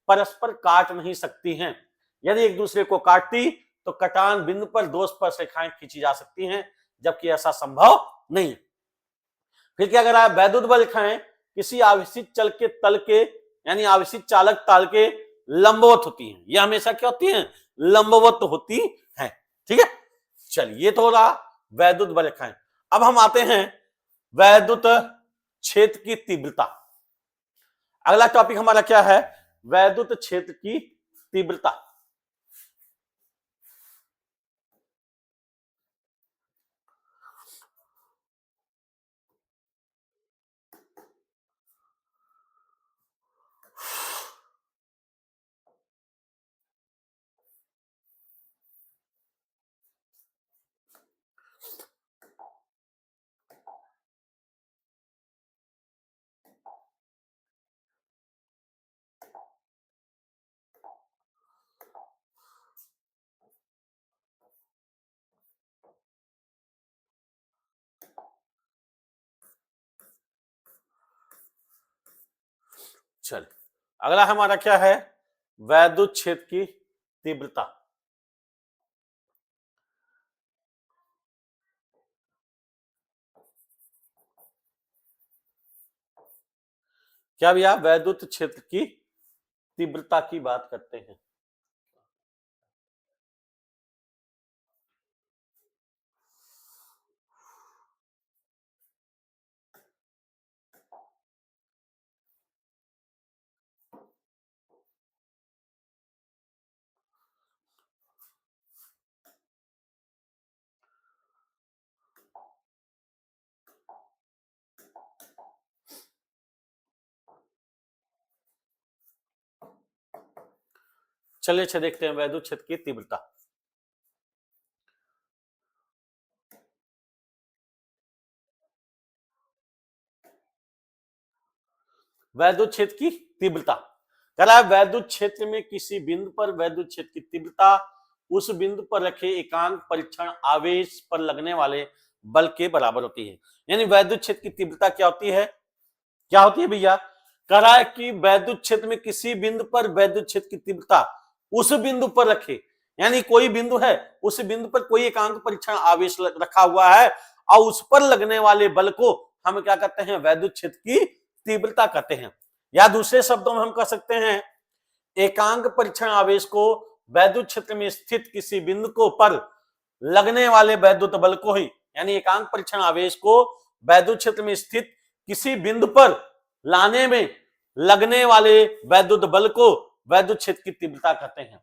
परस्पर काट नहीं सकती हैं। यदि एक दूसरे को काटती तो कटान बिंदु पर दो स्पर्श रेखाएं खींची जा सकती हैं, जबकि ऐसा संभव नहीं। फिर क्या कर रहा है? वैद्युत बल रेखाएं किसी आवेशित चल के तल के यानी आवेशित चालक ताल के लंबवत होती हैं। ये हमेशा क्या होती हैं? लंबवत होती हैं। ठीक है, चलिए ये तो हो रहा वैद्युत बल रेखाएं। अब हम आते हैं वैद्युत क्षेत्र की तीव्रता। अगला टॉपिक हमारा क्या है? वैद्युत क्षेत्र की तीव्रता। चल, अगला हमारा क्या है? वैद्युत क्षेत्र की तीव्रता। क्या भैया? वैद्युत क्षेत्र की तीव्रता की बात करते हैं। चलिए अच्छा देखते हैं वैद्युत क्षेत्र की तीव्रता। वैद्युत क्षेत्र की तीव्रता कह रहा है वैद्युत क्षेत्र में किसी बिंदु पर वैद्युत क्षेत्र की तीव्रता उस बिंदु पर रखे एकांक परीक्षण आवेश पर लगने वाले बल के बराबर होती है। यानी वैद्युत क्षेत्र की तीव्रता क्या होती है? क्या होती है भैया? कह रहा है कि वैद्युत क्षेत्र में किसी बिंदु पर वैद्युत क्षेत्र की तीव्रता उस बिंदु पर रखे, यानी कोई बिंदु है, उस बिंदु पर कोई एकांक परीक्षण आवेश रखा हुआ है और उस पर लगने वाले बल को हम क्या कहते हैं? वैद्युत क्षेत्र की तीव्रता कहते हैं। या दूसरे शब्दों में हम कह सकते हैं एकांक परीक्षण आवेश को वैद्युत क्षेत्र में स्थित किसी बिंदु को पर लगने वाले वैद्युत बल को ही, यानी एकांक परीक्षण आवेश को वैद्युत क्षेत्र में स्थित किसी बिंदु पर लाने में लगने वाले वैद्युत बल को वैद्युत क्षेत्र की तीव्रता कहते हैं।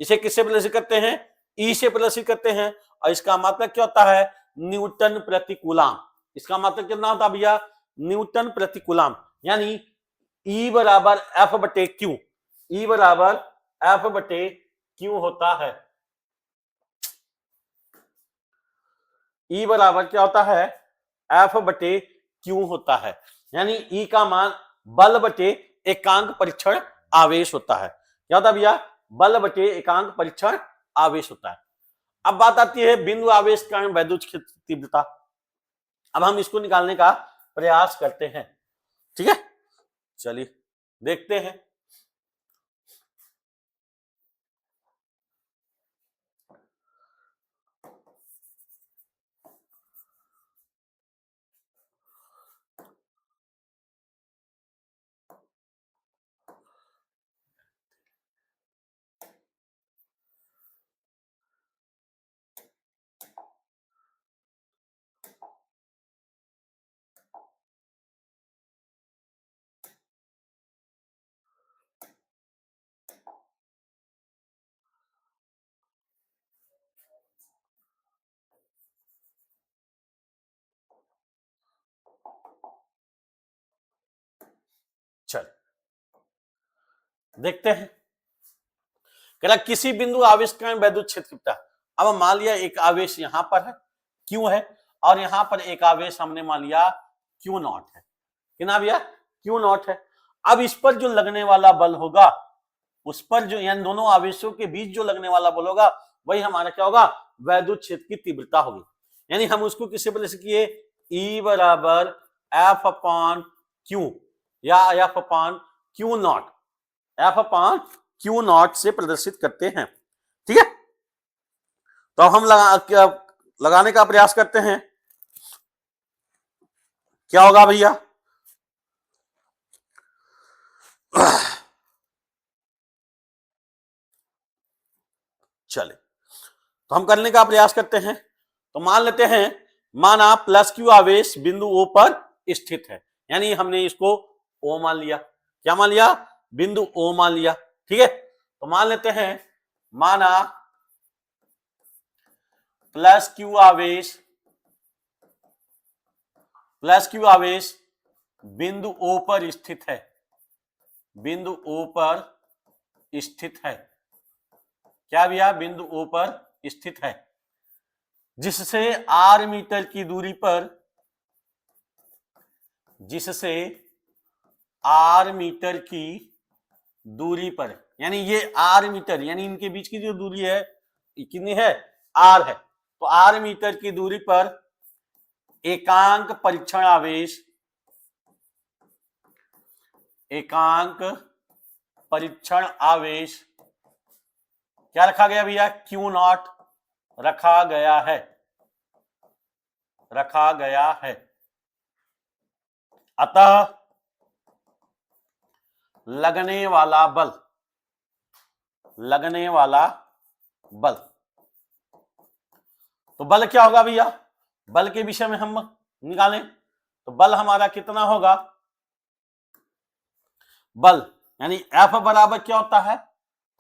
इसे किससे प्रदर्शित करते हैं? ई से प्रदर्शित करते हैं। और इसका मतलब क्या होता है? न्यूटन प्रति कूलाम। इसका मतलब कितना होता है भैया? न्यूटन प्रति कूलाम। यानी ई बराबर एफ बटे क्यू, ई बराबर एफ बटे क्यू होता है। ई बराबर क्या होता है? एफ बटे क्यू होता है। यानी ई का मान बल बटे एकांक परीक्षण आवेश होता है। क्या होता है भैया? बल बटे एकांक परीक्षण आवेश होता है। अब बात आती है बिंदु आवेश के कारण वैद्युत क्षेत्र तीव्रता। अब हम इसको निकालने का प्रयास करते हैं। ठीक है, चलिए देखते हैं। चल देखते हैं। कह किसी बिंदु आवेश के कारण वैद्युत क्षेत्र कितना। अब मान लिया एक आवेश यहां पर है, क्यू है, और यहां पर एक आवेश हमने मान लिया क्यू नॉट है। कितना भैया? क्यू नॉट है। अब इस पर जो लगने वाला बल होगा, उस पर जो यानी दोनों आवेशों के बीच जो लगने वाला बल होगा, वही हमारा क्या होगा? वैद्युत क्षेत्र की तीव्रता होगी। यानी हम उसको किससे प्रदर्शित किए? ई बराबर एफ अपॉन क्यू या F upon Q not, F upon Q not से प्रदर्शित करते हैं। ठीक है, तो हम लगाने का प्रयास करते हैं। क्या होगा भैया? चले तो हम करने का प्रयास करते हैं। तो मान लेते हैं, माना प्लस क्यू आवेश बिंदु ओ पर स्थित है, यानी हमने इसको ओ मान लिया। क्या मान लिया? बिंदु ओ मान लिया। ठीक है, तो मान लेते हैं, माना प्लस क्यू आवेश बिंदु ओ पर स्थित है, बिंदु ओ पर स्थित है। क्या भैया? बिंदु ओ पर स्थित है, जिससे आर मीटर की दूरी पर, जिससे आर मीटर की दूरी पर, यानी ये आर मीटर, यानी इनके बीच की जो दूरी है कितनी है? आर है। तो आर मीटर की दूरी पर एकांक परीक्षण आवेश, एकांक परीक्षण आवेश क्या रखा गया भैया? क्यू नॉट रखा गया है, रखा गया है। अतः लगने वाला बल, लगने वाला बल, तो बल क्या होगा भैया? बल के विषय में हम निकालें तो बल हमारा कितना होगा? बल यानी F बराबर क्या होता है?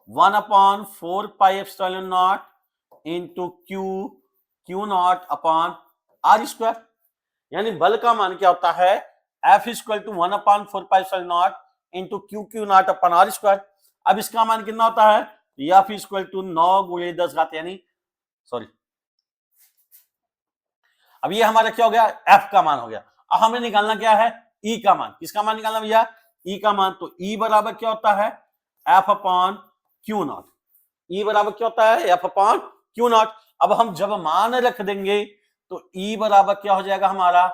1/4 pi epsilon not into Q not upon R square. यानी बल का मान क्या होता है? F equal to 1/4 pi epsilon not into Q not upon R square. अब इसका मान कितना होता है? F इक्वल टू 9 गुणे 10 घात, यानी सॉरी, अब ये हमारा क्या हो गया? F का मान हो गया। अब हमें निकालना क्या है? E का मान। किसका मान निकालना भैया? E का मान। तो E बराबर क्या होता है? F upon Q not. E बराबर क्या होता है? F upon Q not. अब हम जब मान रख देंगे तो E बराबर क्या हो जाएगा हमारा?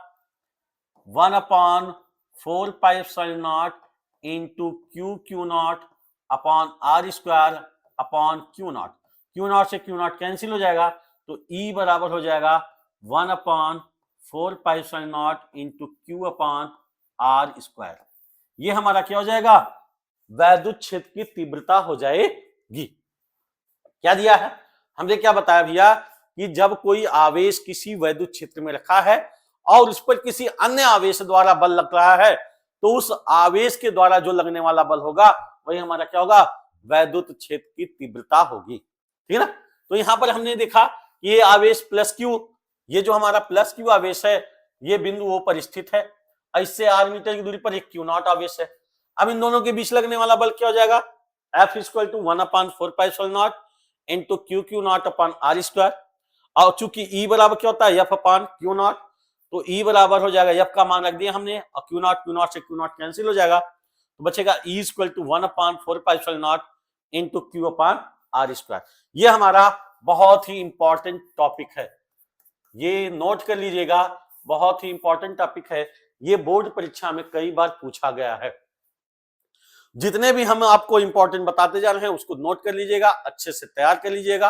1/4 pi epsilon not into Q not upon R square upon Q not. Q not से क्यू नॉट कैंसिल हो जाएगा, तो E बराबर हो जाएगा 1/4 pi epsilon not into Q upon R square. ये हमारा क्या हो जाएगा? वैद्युत क्षेत्र की तीव्रता हो जाएगी। क्या दिया है हमने? क्या बताया भैया कि जब कोई आवेश किसी वैद्युत क्षेत्र में रखा है और उस पर किसी अन्य आवेश द्वारा बल लग रहा है, तो उस आवेश के द्वारा जो लगने वाला बल होगा वही हमारा क्या होगा? वैद्युत क्षेत्र की तीव्रता होगी। ठीक है ना? तो यहां पर हमने देखा कि ये आवेश प्लस क्यू, ये जो हमारा प्लस क्यू आवेश है ये बिंदु ओ पर स्थित है, इससे आर मीटर की दूरी पर एक क्यू नॉट आवेश है। अब इन दोनों के बीच लगने वाला बल क्या हो जाएगा? F equal to 1/4 pi epsilon not into Q not upon R square. और चूंकि E बराबर क्या होता है? F अपॉन क्यू नॉट, तो E बराबर हो जाएगा, F का मान रख दिया हमने और क्यू नॉट से क्यू नॉट कैंसिल हो जाएगा, तो बचेगा E equal to 1/4 pi epsilon not into Q upon R square. ये हमारा बहुत ही इंपॉर्टेंट टॉपिक है, ये नोट कर लीजिएगा, बहुत ही इंपॉर्टेंट टॉपिक है। ये बोर्ड परीक्षा में कई बार पूछा गया है। जितने भी हम आपको इंपॉर्टेंट बताते जा रहे हैं उसको नोट कर लीजिएगा, अच्छे से तैयार कर लीजिएगा,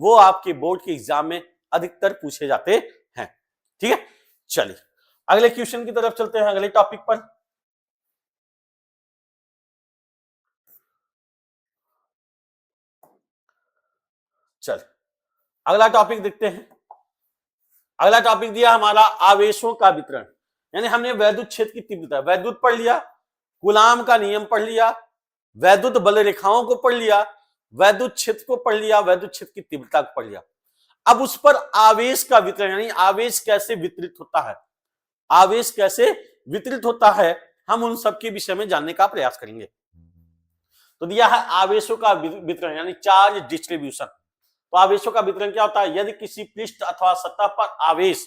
वो आपके बोर्ड के एग्जाम में अधिकतर पूछे जाते हैं। ठीक है, चलिए अगले क्वेश्चन की तरफ चलते हैं, अगले टॉपिक पर। चल अगला टॉपिक देखते हैं। अगला टॉपिक दिया हमारा आवेशों का वितरण, यानी हमने वैद्युत क्षेत्र की तीव्रता, वैद्युत पढ़ लिया, कूलाम का नियम पढ़ लिया, वैद्युत बल रेखाओं को पढ़ लिया, वैद्युत क्षेत्र को पढ़ लिया, वैद्युत क्षेत्र की तीव्रता को पढ़ लिया। अब उस पर आवेश का वितरण, यानी आवेश कैसे वितरित होता है, आवेश कैसे वितरित होता है, हम उन सब के विषय में जानने का प्रयास करेंगे। तो दिया है आवेशों का वितरण यानी चार्ज डिस्ट्रीब्यूशन। तो आवेशों का वितरण क्या होता है? यदि किसी पृष्ठ अथवा सतह पर आवेश,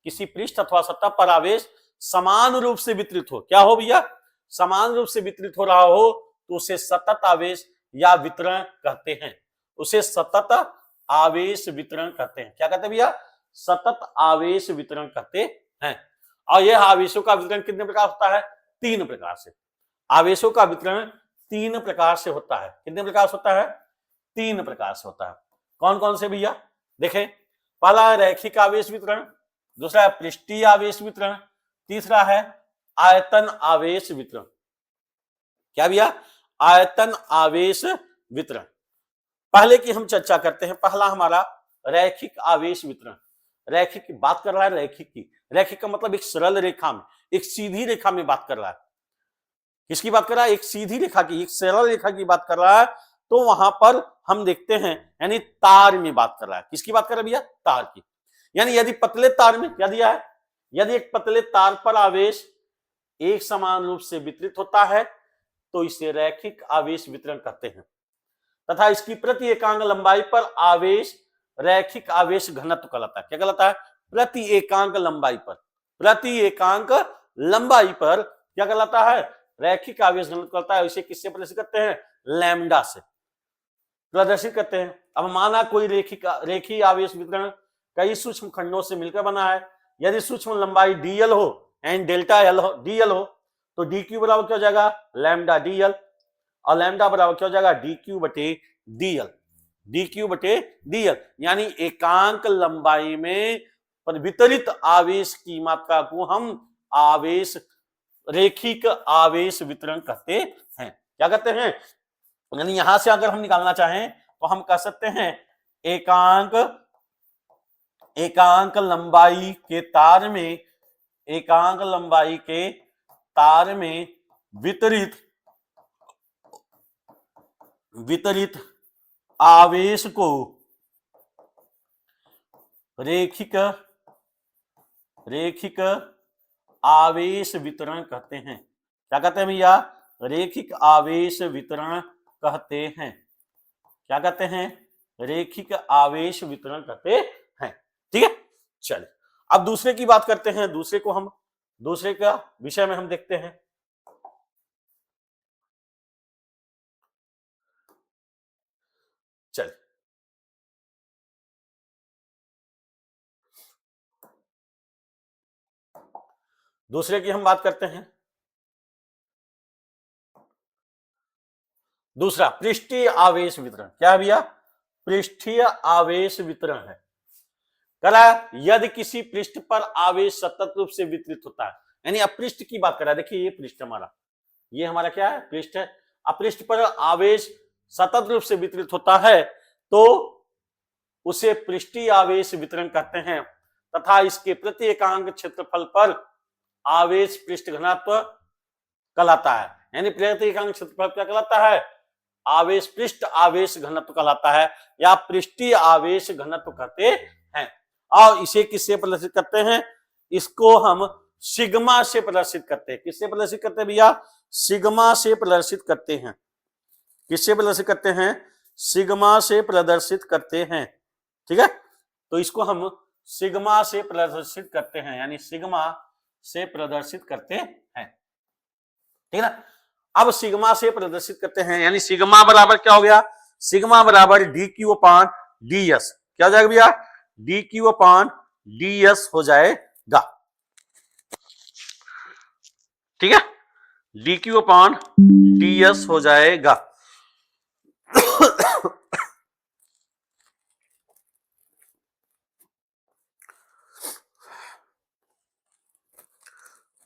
किसी पृष्ठ अथवा सतह पर आवेश समान रूप से वितरित हो, क्या हो भैया? समान रूप से वितरित हो रहा हो, तो उसे सतत आवेश या वितरण कहते हैं, उसे सतत आवेश वितरण कहते हैं। क्या कहते हैं भैया? सतत आवेश वितरण कहते हैं। और यह आवेशों का वितरण कितने प्रकार होता है? 3 प्रकार से। आवेशों का वितरण 3 प्रकार से होता है। कितने प्रकार से होता है? 3 प्रकार से होता है। कौन कौन से भैया? देखें, पहला है रैखिक आवेश वितरण, दूसरा है पृष्ठीय आवेश वितरण, तीसरा है आयतन आवेश वितरण। क्या भैया? आयतन आवेश वितरण। पहले की हम चर्चा करते हैं, पहला हमारा रैखिक आवेश वितरण। रैखिक की बात कर रहा है, रैखिक की, रैखिक का मतलब एक सरल रेखा में, एक सीधी रेखा में बात कर रहा है। किसकी बात कर रहा है? एक सीधी रेखा की, एक सरल रेखा की बात कर रहा है। तो वहां पर हम देखते हैं यानी तार में बात कर रहा है। किसकी बात कर रहा है भैया? तार की। यानी यदि पतले तार में क्या दिया है? यदि एक पतले तार पर आवेश एक समान रूप से वितरित होता है तो इसे रैखिक आवेश वितरण कहते हैं तथा इसकी प्रति एकांक लंबाई पर आवेश रैखिक आवेश घनत्व कहलाता है। क्या कहलाता है? प्रति एकांक लंबाई पर, प्रति एकांक लंबाई पर क्या कहलाता है? रैखिक आवेश घनत्व कहलाता है। इसे किससे प्रदर्शित करते हैं? लैम्डा से प्रदर्शित करते हैं। अब माना कोई रेखीय आवेश वितरण कई सूक्ष्म खंडों से मिलकर बना है। यदि सूक्ष्म लंबाई dl हो एंड डेल्टा एल हो, dl हो, तो dq बराबर क्या हो जाएगा? लैम्डा dl, और लैम्डा बराबर क्या हो जाएगा? dq बटे dl, dq बटे dl। यानी एकांक लंबाई में वितरित आवेश की मात्रा को हम आवेश रेखिक आवेश वितरण कहते हैं। क्या कहते हैं? यानी यहां से अगर हम निकालना चाहें तो हम कह सकते हैं एकांक लंबाई के तार में, एकांक लंबाई के तार में वितरित आवेश को रेखिक आवेश वितरण कहते हैं। क्या कहते हैं भैया? रेखिक आवेश वितरण कहते हैं। क्या कहते हैं? रेखिक आवेश वितरण कहते हैं। ठीक है, चलिए अब दूसरे की बात करते हैं। दूसरे का विषय में हम देखते हैं। चलिए दूसरे की हम बात करते हैं। दूसरा पृष्ठीय आवेश वितरण। क्या है भैया? पृष्ठीय आवेश वितरण है। करा यदि किसी पृष्ठ पर आवेश सतत रूप से वितरित होता है, यानी अपृष्ठ की बात कर रहा है। देखिए ये पृष्ठ हमारा, ये हमारा क्या है? पृष्ठ है। अपृष्ठ पर आवेश सतत रूप से वितरित होता है तो उसे पृष्ठीय आवेश वितरण कहते हैं तथा इसके प्रति एकांक क्षेत्रफल पर आवेश पृष्ठ घनत्व कहलाता है। यानी प्रति एकांक क्षेत्रफल क्या कहलाता है? आवेश पृष्ठ आवेश घनत्व कहलाता है या पृष्ठीय आवेश घनत्व कहते हैं। और इसे किससे प्रदर्शित करते हैं? इसको हम सिग्मा से प्रदर्शित करते हैं। किससे प्रदर्शित करते हैं भैया? सिग्मा से प्रदर्शित करते हैं। किससे प्रदर्शित करते हैं? सिग्मा से प्रदर्शित करते हैं। ठीक है, तो इसको हम सिग्मा से प्रदर्शित करते हैं, यानी सिग्मा से प्रदर्शित करते हैं। ठीक है ना? अब सिग्मा से प्रदर्शित करते हैं यानी सिग्मा बराबर क्या हो गया? सिग्मा बराबर dq अपान ds। क्या हो जाएगा भैया? dq अपान ds हो जाएगा। ठीक है, dq अपान ds हो जाएगा।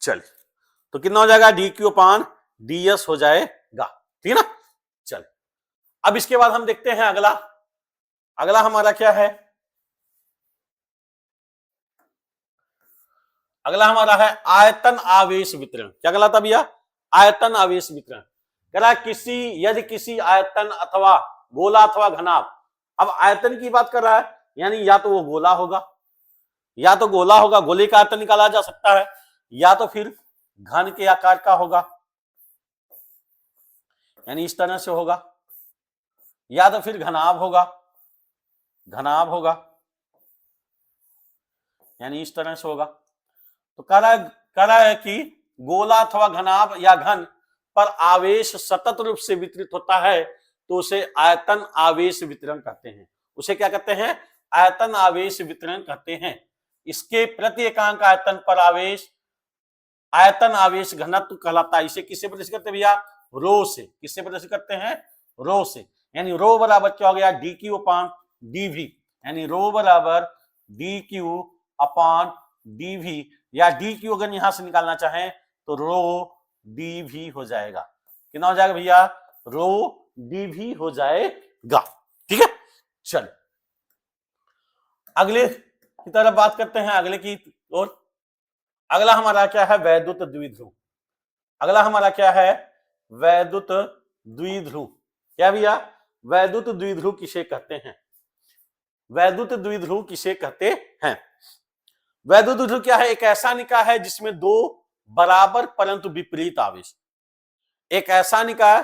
चलिए तो कितना हो जाएगा? dq अपान ds हो जाएगा। ठीक है ना? चल अब इसके बाद हम देखते हैं अगला हमारा क्या है? अगला हमारा है आयतन आवेश वितरण। क्या कहलाता भैया? आयतन आवेश वितरण। कह यदि किसी आयतन अथवा गोला अथवा घनाभ, अब आयतन की बात कर रहा है यानी या तो वो गोला होगा, या तो गोला होगा, गोले का आयतन निकाला जा सकता है, या तो फिर घन के आकार का होगा यानी इस तरह से होगा, या तो फिर घनाभ होगा यानी इस तरह से होगा। तो कह रहा है कि गोला अथवा घनाभ या घन पर आवेश सतत रूप से वितरित होता है तो उसे आयतन आवेश वितरण कहते हैं। उसे क्या कहते हैं? आयतन आवेश वितरण कहते हैं। इसके प्रति एकांक आयतन पर आवेश आयतन आवेश घनत्व कहलाता है। इसे किससे प्रदर्शित करते हैं भैया? रो से। किससे प्रदर्शित करते हैं? रो से। यानी रो बराबर क्या हो गया? dq अपान dv, यानी रो बराबर dq अपान dv, या dq अगर यहां से निकालना चाहें तो रो dv हो जाएगा। कितना हो जाएगा भैया? रो dv हो जाएगा। ठीक है, चलिए की तरफ बात करते हैं अगले की ओर। अगला हमारा क्या है? वैद्युत द्विध्रुव। अगला हमारा क्या है? वैद्युत द्विध्रुव। क्या भैया? वैद्युत द्विध्रुव किसे कहते हैं? वैद्युत द्विध्रुव किसे कहते हैं? वैद्युत द्विध्रुव क्या है? एक ऐसा निकाय है जिसमें दो बराबर परंतु विपरीत आवेश, एक ऐसा निकाय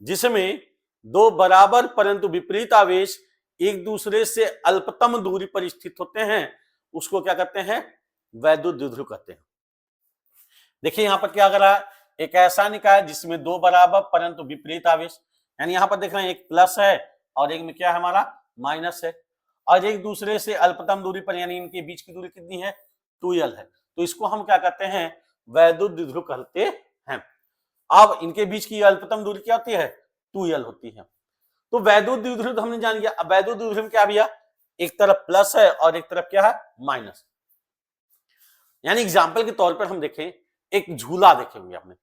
जिसमें दो बराबर परंतु विपरीत आवेश एक दूसरे से अल्पतम दूरी पर स्थित होते हैं, उसको क्या कहते हैं? वैद्युत द्विध्रुव कहते हैं। देखिए यहां पर क्या कर रहा है? एक ऐसा निकाय जिसमें दो बराबर परंतु विपरीत आवेश, यानी यहां पर देख रहे हैं एक प्लस है और एक में क्या है हमारा? माइनस है, और एक दूसरे से अल्पतम दूरी पर, यानी इनके बीच की दूरी कितनी है? 2l है। तो इसको हम क्या कहते हैं? वैद्युत द्विध्रुव कहते हैं। अब इनके बीच की अल्पतम दूरी क्या होती है? 2l होती है। तो वैद्युत द्विध्रुव तो हमने जान लिया। अब वैद्युत द्विध्रुव में क्या भैया? एक तरफ प्लस है और एक तरफ क्या है? माइनस। यानी एग्जाम्पल के तौर पर हम देखें, एक झूला देखे होंगे आपने,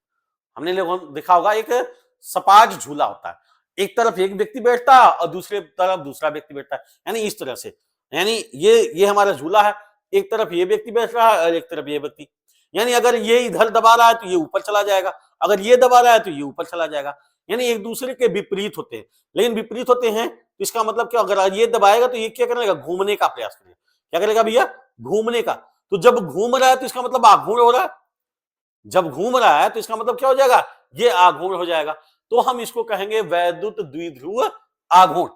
हमने लोगों देखा होगा, एक सपाट झूला होता है, एक तरफ एक व्यक्ति बैठता है और दूसरे तरफ दूसरा व्यक्ति बैठता है, यानी इस तरह से। यानी ये हमारा झूला है, एक तरफ ये व्यक्ति बैठ रहा है और एक तरफ ये व्यक्ति, यानी अगर ये इधर दबा रहा है तो ये ऊपर चला जाएगा, अगर ये दबा रहा है तो ये ऊपर चला जाएगा, यानी एक दूसरे के विपरीत होते हैं। लेकिन विपरीत होते हैं तो इसका मतलब क्या? अगर ये दबाएगा तो ये क्या करेगा? घूमने का प्रयास करेगा। क्या करेगा भैया? घूमने का। तो जब घूम रहा है तो इसका मतलब आघूर्ण हो रहा है, जब घूम रहा है तो इसका मतलब क्या हो जाएगा? ये आघूर्ण हो जाएगा। तो हम इसको कहेंगे वैद्युत द्विध्रुव आघूर्ण।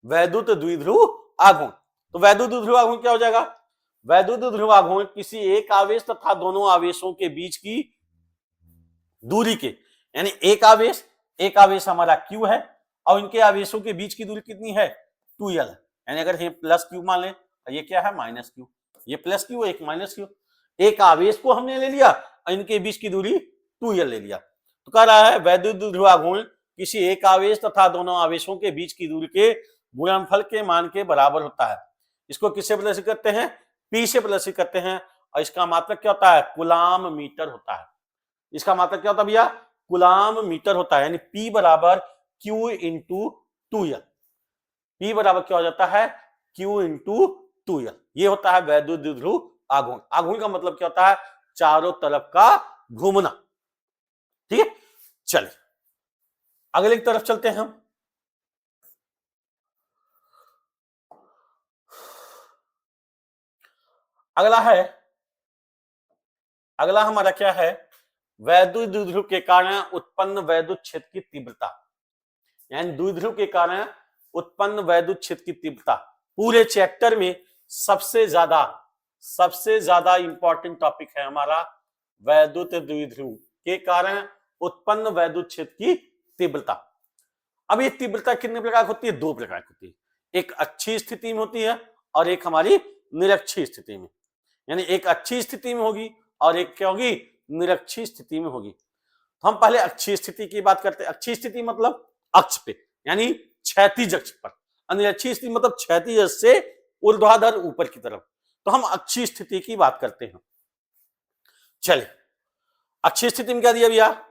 वैद्युत द्विध्रुव आघूर्ण। तो वैद्युत द्विध्रुव आघूर्ण क्या हो जाएगा? वैद्युत द्विध्रुव आघूर्ण किसी एक आवेश तथा दोनों आवेशों के बीच की दूरी के, यानी एक आवेश हमारा Q है और इनके आवेशों के बीच की दूरी कितनी है? 2l है। यानी अगर ये प्लस Q मान लें, ये क्या है? Minus Q। ये प्लस Q, एक माइनस Q। एक आवेश को हमने ले लिया और इनके बीच की दूरी 2l ले लिया। तो कह रहा है वैद्युत द्विध्रुव आघूर्ण किसी एक आवेश तथा दोनों आवेशों के बीच की दूरी के गुणनफल के मान के बराबर होता है। इसको किससे प्रदर्शित करते हैं? P से प्रदर्शित करते हैं, और इसका मात्रक क्या होता है? कूलाम मीटर होता है। इसका मात्रक क्या होता है भैया? कूलाम मीटर होता है। यानी P बराबर Q इंटू 2l। P बराबर क्या हो जाता है? Q into 2l। ये होता है वैद्युत द्विध्रुव आघूर्ण। आघूर्ण का मतलब क्या होता है? चारों तरफ का घूमना। ठीक है, चलिए अगले की तरफ चलते हैं हम। अगला हमारा क्या है? वैद्युत द्विध्रुव के कारण उत्पन्न वैद्युत क्षेत्र की तीव्रता, यानी द्विध्रुव के कारण उत्पन्न वैद्युत क्षेत्र की तीव्रता पूरे चैप्टर में सबसे ज्यादा इंपॉर्टेंट टॉपिक है हमारा वैद्युत द्विध्रुव के कारण उत्पन्न वैद्युत क्षेत्र की तीव्रता। अब ये तीव्रता कितने प्रकार की होती है? दो प्रकार की होती है। एक अच्छी स्थिति में होती है और एक हमारी निरक्षी स्थिति में। यानी एक अच्छी स्थिति में होगी और एक क्या होगी? निरक्षी स्थिति में होगी। तो हम पहले अच्छी स्थिति की बात करते हैं। अच्छी स्थिति मतलब अक्ष पे, यानी क्षैतिज अक्ष पर। निरक्षी स्थिति मतलब क्षैतिज अक्ष से ऊर्ध्वाधर ऊपर की तरफ। तो हम अच्छी स्थिति की बात करते हैं। चलिए अच्छी स्थिति में क्या दिया भैया?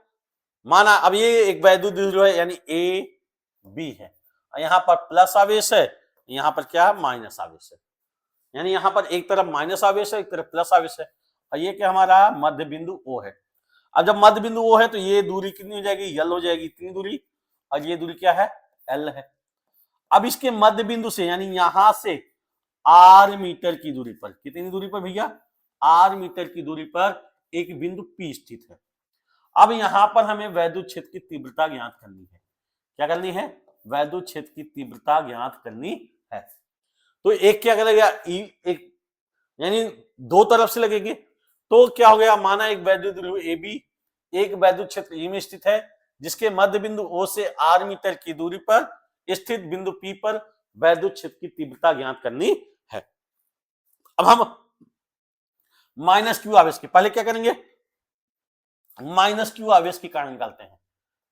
माना अब ये एक वैद्युत द्विध्रुव है, यानी ए बी है, यहां पर प्लस आवेश है, यहां पर क्या? माइनस आवेश है। यानी यहां पर एक तरफ माइनस आवेश है, एक तरफ प्लस आवेश है, और ये क्या हमारा मध्य बिंदु O है। अब जब मध्य बिंदु O है तो ये दूरी कितनी हो जाएगी? L हो जाएगी, इतनी दूरी, और ये दूरी क्या है? L है। अब इसके मध्य बिंदु से, यानी यहां से R मीटर की दूरी पर, कितनी दूरी पर भैया? R मीटर की दूरी पर एक बिंदु P स्थित है। अब यहां पर हमें वैद्युत क्षेत्र की तीव्रता ज्ञात करनी है। क्या करनी है? वैद्युत क्षेत्र की तीव्रता ज्ञात करनी है। तो एक क्या करेगा? एक यानी दो तरफ से लगेगी, तो क्या हो गया? माना एक वैद्युत द्विध्रुव AB एक वैद्युत क्षेत्र E में स्थित है, जिसके मध्य बिंदु O से R मीटर की दूरी पर स्थित बिंदु P पर वैद्युत क्षेत्र की तीव्रता ज्ञात करनी है। अब हम माइनस Q आवेश के पहले क्या करेंगे? माइनस Q आवेश के कारण निकालते हैं।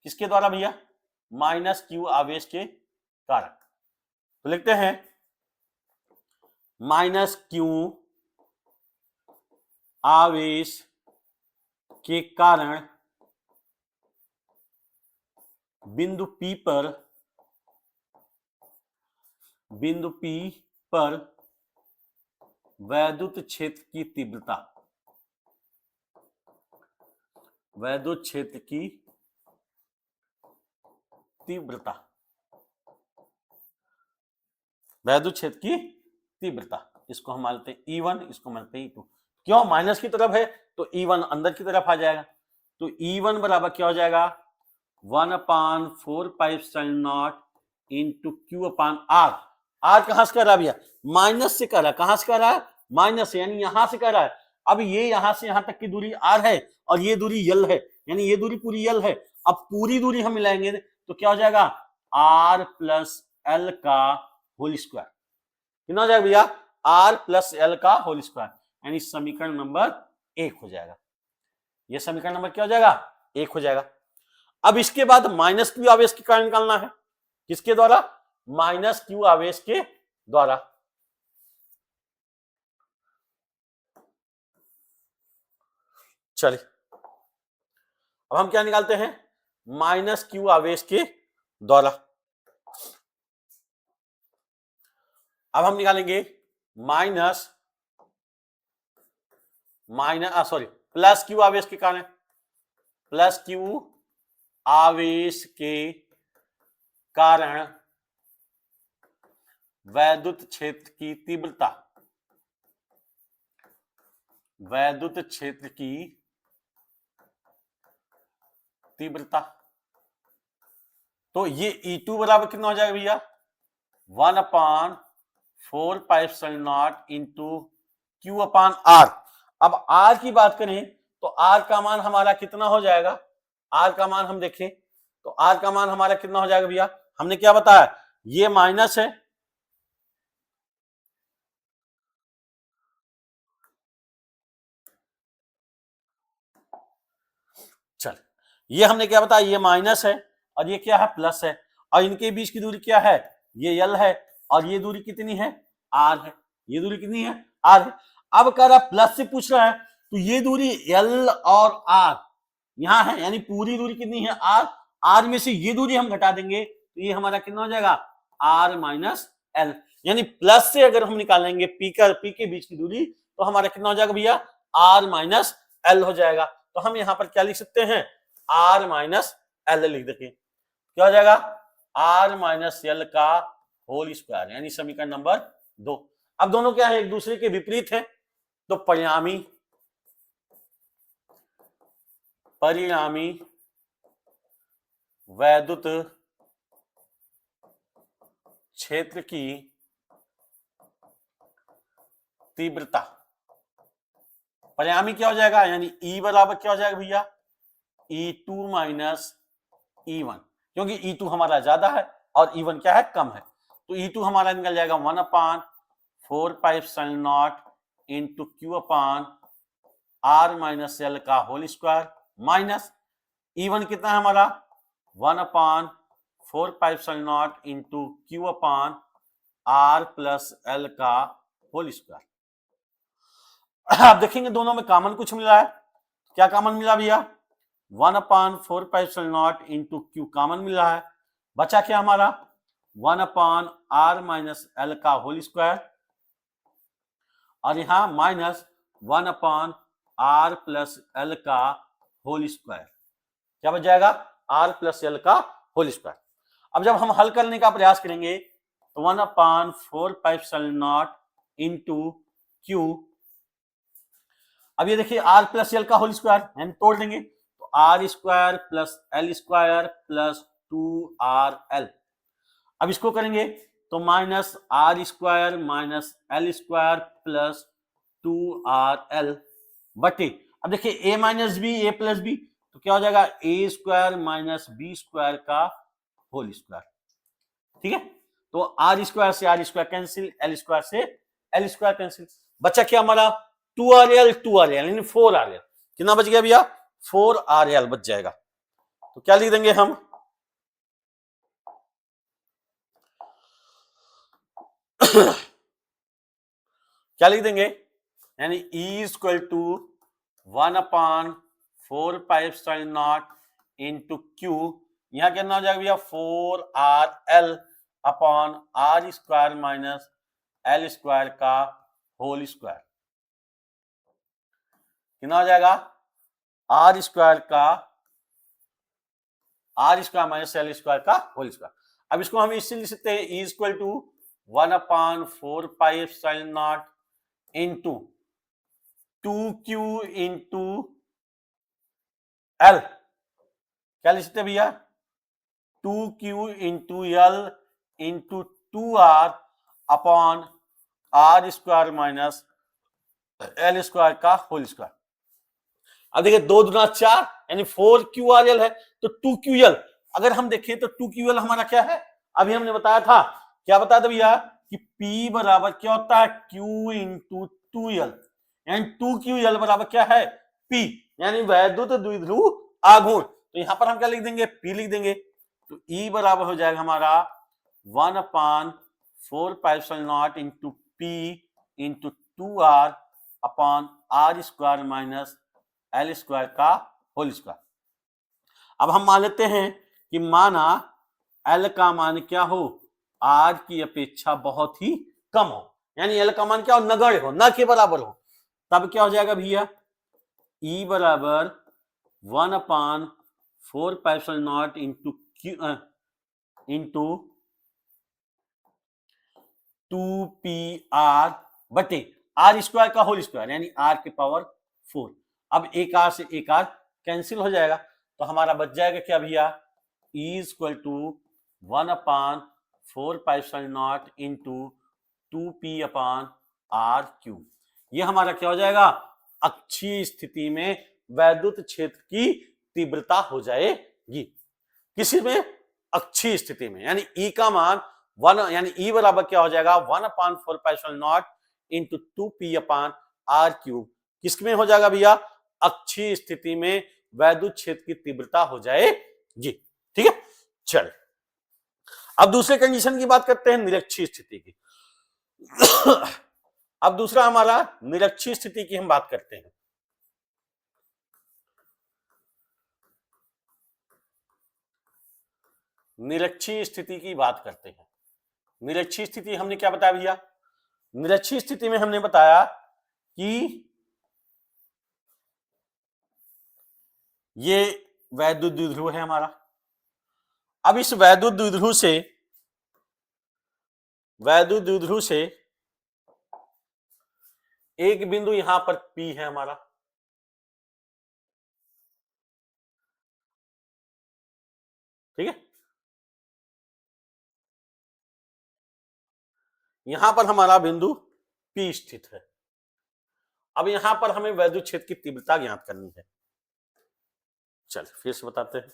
किसके द्वारा भैया? माइनस Q आवेश के कारण। तो लिखते हैं माइनस Q आवेश के कारण बिंदु P पर वैद्युत क्षेत्र की तीव्रता, वैद्युत क्षेत्र की तीव्रता, वैद्युत क्षेत्र की तीव्रता, इसको हम मानते हैं E1, इसको मानते हैं E2। क्यों? माइनस की तरफ है तो E1 अंदर की तरफ आ जाएगा, तो E1 बराबर क्या हो जाएगा 1/4πε0 into Q upon R। R कहां से कर रहा है भैया? माइनस से कर रहा है। कहां से कर रहा है? माइनस से, यानी यहां से कर रहा है। अब ये यहां से यहां तक की दूरी R है और ये दूरी यल है, यानी ये दूरी पूरी यल है। अब पूरी दूरी हम मिलाएंगे तो क्या हो जाएगा R प्लस एल का होल स्क्वायर। कितना हो जाएगा भैया? R प्लस एल का होल स्क्वायर, यानी समीकरण नंबर 1 हो जाएगा। ये समीकरण नंबर क्या हो जाएगा? 1 हो जाएगा। अब इसके बाद माइनस क्यू आवेश के कारण निकालना है। किसके द्वारा? माइनस क्यू आवेश के द्वारा। चलिए अब हम क्या निकालते हैं? माइनस क्यू आवेश के द्वारा। अब हम निकालेंगे प्लस क्यू आवेश के कारण, प्लस क्यू आवेश के कारण वैद्युत क्षेत्र की तीव्रता, वैद्युत क्षेत्र की तीव्रता। तो ये E2 बराबर कितना हो जाएगा भैया? 1/4πε0 इंटू Q अपान R। अब R की बात करें तो R का मान हमारा कितना हो जाएगा? R का मान हम देखें तो R का मान हमारा कितना हो जाएगा भैया? हमने क्या बताया? ये माइनस है, चल ये हमने क्या बताया? ये माइनस है और ये क्या है? प्लस है। और इनके बीच की दूरी क्या है? ये यल है और ये दूरी कितनी है? आर है। ये दूरी कितनी है? आर है। अब कह रहा प्लस से पूछ रहा है तो ये दूरी यल और आर यहां है, यानी पूरी दूरी कितनी है? आर। आर में से ये दूरी हम घटा देंगे तो ये हमारा कितना हो जाएगा? R minus L. यानी प्लस से अगर हम निकालेंगे पी के बीच की दूरी तो हमारा कितना हो जाएगा भैया? आर माइनस एल हो जाएगा। तो हम यहां पर क्या लिख सकते हैं? आर माइनस एल लिख देंगे। क्या हो जाएगा? आर माइनस एल का होल स्क्वायर, यानी समीकरण नंबर 2। अब दोनों क्या है? एक दूसरे के विपरीत है, तो परिणामी वैद्युत क्षेत्र की तीव्रता, परिणामी क्या हो जाएगा? यानी E बराबर क्या हो जाएगा भैया? E2 माइनस E1, क्योंकि E2 हमारा ज्यादा है और E1 क्या है? कम है। तो E2 हमारा निकल जाएगा 1/4πε0 into Q upon R minus L का होल स्क्वायर माइनस E1 कितना है हमारा? 1/4πε0 into Q upon R plus L का होल स्क्वायर। आप देखेंगे दोनों में कॉमन कुछ मिला है। क्या कॉमन मिला भैया? 1/4πε0 इंटू Q कॉमन मिला है। बचा क्या हमारा? 1/R माइनस एल का होल स्क्वायर और यहां माइनस 1/R प्लस एल का होल स्क्वायर। क्या बच जाएगा? R प्लस एल का होल स्क्वायर। अब जब हम हल करने का प्रयास करेंगे तो 1/4πε0 इंटू Q, अब ये देखिए R प्लस एल का होल स्क्वायर हम तोड़ देंगे तो R square plus L square plus 2RL। अब इसको करेंगे तो minus R square minus L square plus 2RL बटे, अब देखिए a minus B A plus B तो क्या हो जाएगा? A square minus B square का होल स्क्वायर। ठीक है, तो आर स्क्वायर से R square cancel, L square से एल स्क्वायर कैंसिल। बचा क्या हमारा? 2RL यानी 4RL। कितना बच गया भैया? 4RL बच जाएगा। तो क्या लिख देंगे हम? क्या लिख देंगे? यानी E equal to 1/4πε0 into Q, यहां कितना हो जाएगा भैया? 4RL upon R square minus L square का होल स्क्वायर। कितना हो जाएगा? R square minus L square का होल स्क्वायर। अब इसको हम इससे लिख सकते हैं E equal to 1/4πε0 into 2q into L. क्या लिख सकते हैं भैया? 2q into L into 2r upon R square minus L square का होल स्क्वायर। अब देखिए 2 दूना 4 यानी 4qrl है, तो 2ql अगर हम देखें तो 2ql हमारा क्या है? अभी हमने बताया था, क्या बताया था भैया कि P बराबर क्या होता है? Q इंटू 2l, यानी 2ql बराबर क्या है? P, यानी वैद्युत द्विध्रुव आघूर्ण। तो यहां पर हम क्या लिख देंगे? P लिख देंगे। तो E बराबर हो जाएगा हमारा 1/4πε0 into P into 2r upon R square minus L square का होल स्क्वायर। अब हम मान लेते हैं कि माना एल का मान क्या हो? आर की अपेक्षा बहुत ही कम हो, यानी एल का मान क्या हो? नगण्य हो, न के बराबर हो। तब क्या हो जाएगा भैया? ई बराबर 1/4πε0 इंटू क्यू इंटू 2pr बटे आर स्क्वायर का होल स्क्वायर, यानी आर के पावर 4। अब एक आर से एक आर कैंसिल हो जाएगा, तो हमारा बच जाएगा क्या भैया? E equal to 1/4πε0 into 2p upon R cube. ये हमारा क्या हो जाएगा? अक्षीय स्थिति में वैद्युत क्षेत्र की तीव्रता हो जाएगी। किसी में? अक्षीय स्थिति में, यानी E का मान 1, यानी E बराबर क्या हो जाएगा? 1/4πε0 into 2p upon R cube. किसमें हो जाएगा भैया? अक्षीय स्थिति में वैद्युत क्षेत्र की तीव्रता हो जाएगी। ठीक है, चलिए अब दूसरे कंडीशन की बात करते हैं, निरक्षीय स्थिति की। अब दूसरा हमारा निरक्षीय स्थिति की हम बात करते हैं। निरक्षीय स्थिति की बात करते हैं। निरक्षीय स्थिति हमने क्या बताया भैया? निरक्षीय स्थिति में हमने बताया कि ये वैद्युत द्विध्रुव है हमारा। अब इस वैद्युत द्विध्रुव से एक बिंदु यहां पर P है हमारा, ठीक है। यहां पर हमारा बिंदु P स्थित है। अब यहां पर हमें वैद्युत क्षेत्र की तीव्रता ज्ञात करनी है। चलिए फिर से बताते हैं।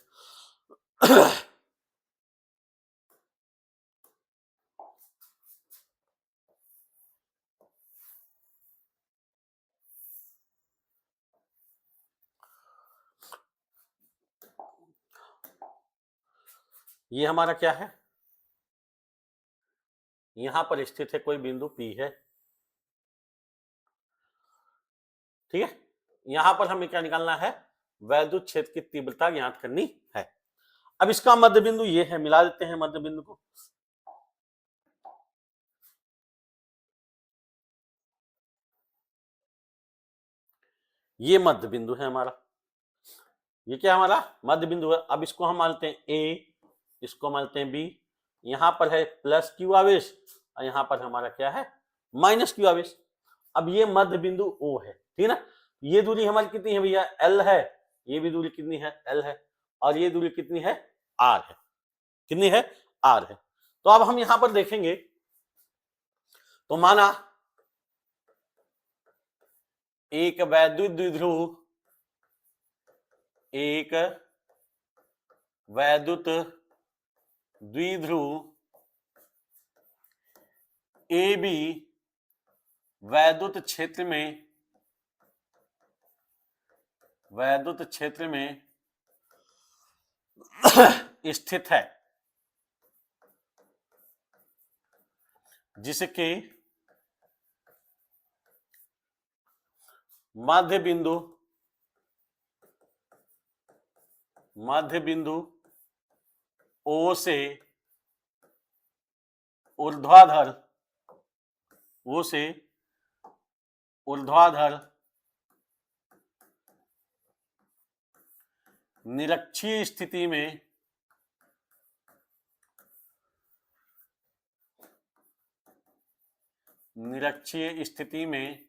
ये हमारा क्या है? यहां पर स्थित है कोई बिंदु P है, ठीक है। यहां पर हमें क्या निकालना है? वैद्युत क्षेत्र की तीव्रता ज्ञात करनी है। अब इसका मध्य बिंदु ये है, मिला देते हैं मध्य बिंदु को। ये मध्य बिंदु है हमारा, ये क्या हमारा मध्य बिंदु है। अब इसको हम मानते हैं ए, इसको मानते हैं बी। यहां पर है प्लस क्यू आवेश और यहां पर हमारा क्या है? माइनस क्यू आवेश। अब ये मध्य बिंदु ओ है, ठीक है ना। ये दूरी हमारी कितनी है भैया? एल है। ये भी दूरी कितनी है? एल है। और ये दूरी कितनी है? आर है। कितनी है? आर है। तो अब हम यहां पर देखेंगे तो माना एक वैद्युत द्विध्रुव, एक वैद्युत द्विध्रुव ए बी वैद्युत क्षेत्र में स्थित है, जिसके मध्य बिंदु ओ से ऊर्ध्वाधर ऊर्ध्वाधर निरक्षीय स्थिति में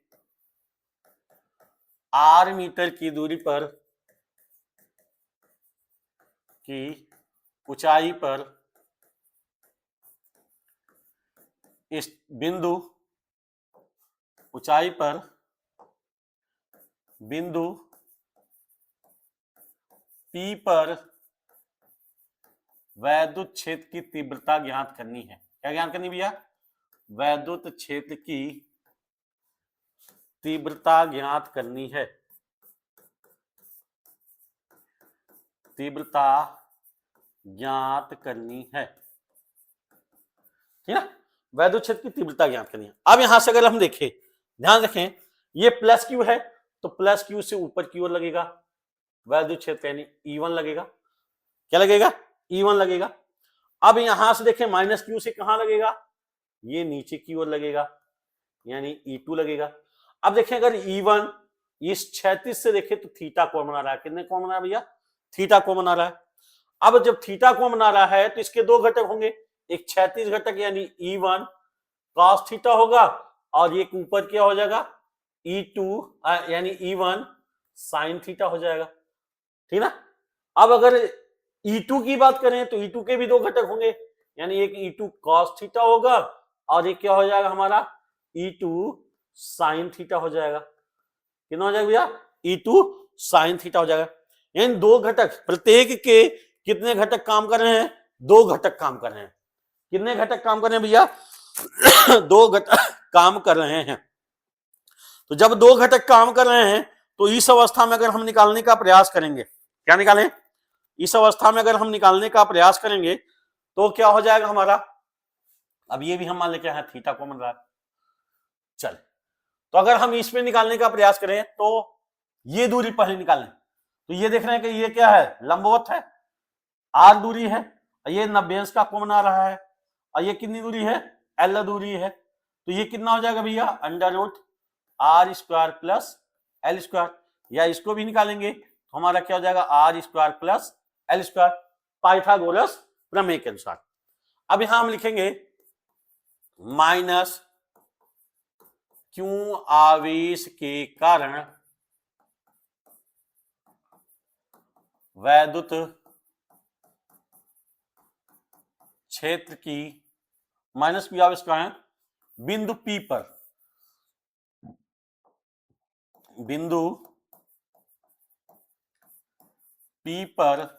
r मीटर की दूरी पर की ऊंचाई पर इस बिंदु P पर वैद्युत क्षेत्र की तीव्रता ज्ञात करनी है। क्या ज्ञात करनी भैया? वैद्युत क्षेत्र की तीव्रता ज्ञात करनी है। ठीक है, वैद्युत क्षेत्र की तीव्रता ज्ञात करनी है। अब यहां से अगर हम देखें, ध्यान रखें, ये प्लस क्यू है तो प्लस क्यू से ऊपर की ओर लगेगा वैद्युत क्षेत्र, यानी E1 लगेगा। क्या लगेगा? E1 लगेगा। अब यहां से देखें माइनस क्यू से कहां लगेगा? ये नीचे की ओर लगेगा, यानी E2 लगेगा। अब देखें अगर E1 इस क्षैतिज से देखें तो थीटा कोण बना रहा है। कितने कोण बना रहा है भैया? थीटा कोण बना रहा है। अब जब थीटा कोण बना रहा है तो इसके दो घटक होंगे, एक क्षैतिज घटक यानी E1 cos थीटा होगा और एक ऊपर क्या हो जाएगा? E2 यानी E1 sin थीटा हो जाएगा। ठीक ना? अब अगर E2 की बात करें तो E2 के भी दो घटक होंगे, यानी एक E2 cos थीटा होगा और एक क्या हो जाएगा हमारा? E2 sin थीटा हो जाएगा। कितना हो जाएगा भैया? E2 sin थीटा हो जाएगा। यानी दो घटक, प्रत्येक के कितने घटक काम कर रहे हैं? दो घटक काम कर रहे हैं। कितने घटक काम कर रहे हैं भैया? दो घटक काम कर रहे हैं। तो जब दो घटक काम कर रहे हैं तो इस अवस्था में अगर हम निकालने का प्रयास करेंगे, क्या निकालें? इस अवस्था में अगर हम निकालने का प्रयास करेंगे तो क्या हो जाएगा हमारा? अब ये भी हम मान लेते हैं थीटा को बन रहा है। चल, तो अगर हम इसमें निकालने का प्रयास करें तो ये दूरी पहले निकालें, तो ये देख रहे हैं कि ये क्या है? लंबवत है, r दूरी है, ये 90 अंश का कोण बना रहा है और ये कितनी दूरी है? l दूरी है। तो ये कितना हो जाएगा भैया? Under root r square plus l square, या इसको भी निकालेंगे तो हमारा क्या हो जाएगा? r square plus l square, Pythagoras प्रमेय के अनुसार। अब यहां हम लिखेंगे माइनस क्यू आवेश के कारण वैद्युत क्षेत्र की, माइनस क्यू आवेश का है बिंदु P पर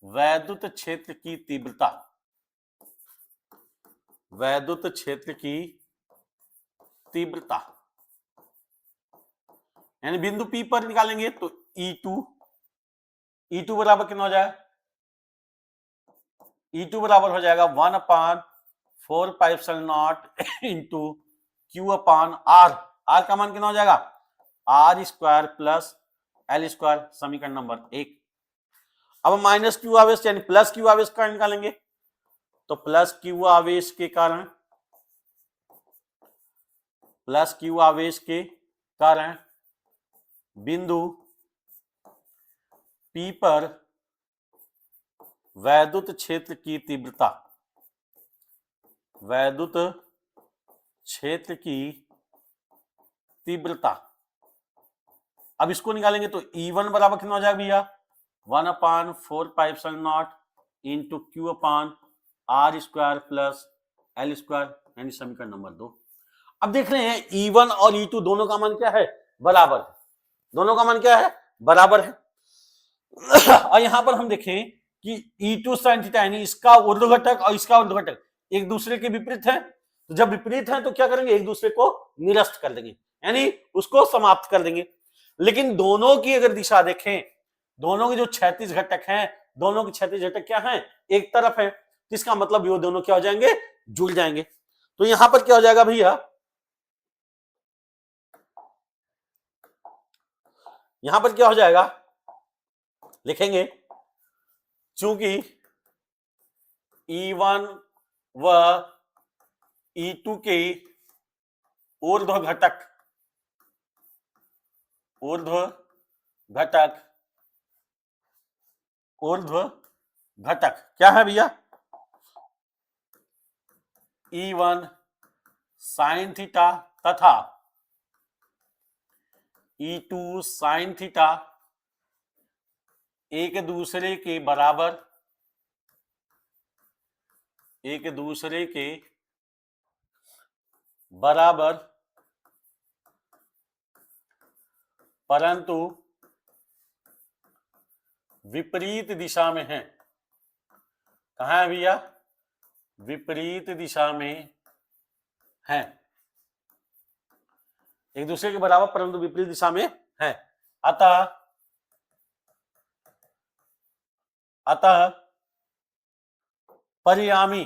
वैद्युत क्षेत्र की तीव्रता, यानी बिंदु P पर निकालेंगे तो E2 बराबर कितना हो जाएगा? E2 बराबर हो जाएगा 1/4πε0 into Q upon R। R का मान कितना हो जाएगा? R square plus L square, समीकरण नंबर 1। अब माइनस क्यू आवेश यानी प्लस क्यू आवेश का निकालेंगे तो प्लस क्यू आवेश के कारण बिंदु P पर वैद्युत क्षेत्र की तीव्रता, अब इसको निकालेंगे तो E1 बराबर कितना हो जाएगा भैया? 1/4πε0 इंटू क्यू अपान R square plus L square, यानी समीकरण नंबर 2। अब देख रहे हैं E1 और E2 दोनों का मान क्या है? बराबर है। दोनों का मान क्या है? बराबर है। और यहां पर हम देखें कि E2 sin थीटा यानी इसका ऊर्ध्व घटक और इसका ऊर्ध्व घटक एक दूसरे के विपरीत है, तो जब विपरीत है तो क्या करेंगे? एक दूसरे को निरस्त कर देंगे, यानी उसको समाप्त कर देंगे। लेकिन दोनों की अगर दिशा देखें, दोनों के जो क्षैतिज घटक हैं, दोनों के क्षैतिज घटक क्या हैं? एक तरफ है, तो इसका मतलब ये दोनों क्या हो जाएंगे? जुड़ जाएंगे। तो यहां पर क्या हो जाएगा भैया? यहां पर क्या हो जाएगा? लिखेंगे चूंकि E1 व E2 के ऊर्ध्व घटक, ऊर्ध्व घटक, ऊर्ध्व घटक क्या है भैया? E1 साइन थीटा तथा E2 साइन थीटा एक दूसरे के बराबर, एक दूसरे के बराबर परंतु विपरीत दिशा में है। कहाँ है भैया? विपरीत दिशा में है, एक दूसरे के बराबर परंतु विपरीत दिशा में है। अतः परिणामी,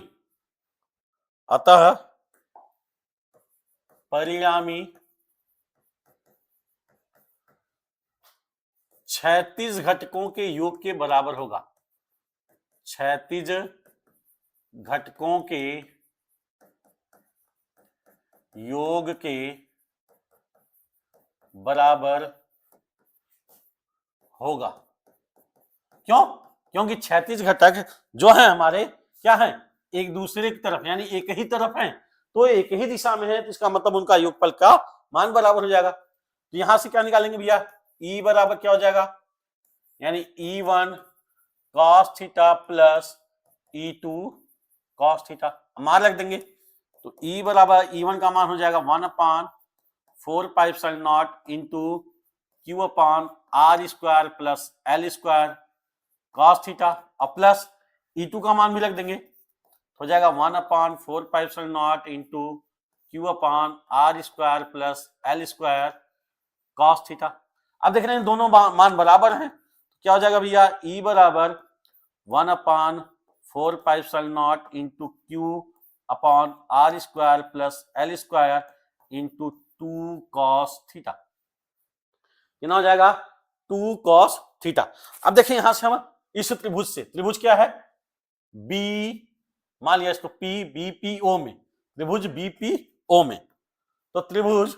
अतः परिणामी क्षैतिज घटकों के योग के बराबर होगा, क्षैतिज घटकों के योग के बराबर होगा। क्यों? क्योंकि क्षैतिज घटक जो है हमारे क्या है? एक दूसरे की तरफ, यानी एक ही तरफ है, तो एक ही दिशा में है, तो इसका मतलब उनका योगफल का मान बराबर हो जाएगा। तो यहां से क्या निकालेंगे भैया? E बराबर क्या हो जाएगा? यानी E1 cos theta plus E2 cos theta, मान रख देंगे। तो E बराबर E1 का मान हो जाएगा 1/4πε0 into Q upon R square plus L square cos theta, और प्लस E2 का मान भी रख देंगे, हो जाएगा 1/4πε0 into Q upon R square plus L square cos theta. अब देख रहे हैं दोनों मान बराबर हैं, क्या हो जाएगा भैया? E बराबर 1/4πε0 into Q upon R square plus L square into 2 cos theta. कितना हो जाएगा? 2 cos थीटा। अब देखिए यहां से हम इस त्रिभुज से, त्रिभुज क्या है? B, मान लिया इसको P, BPO में, त्रिभुज BPO में, तो त्रिभुज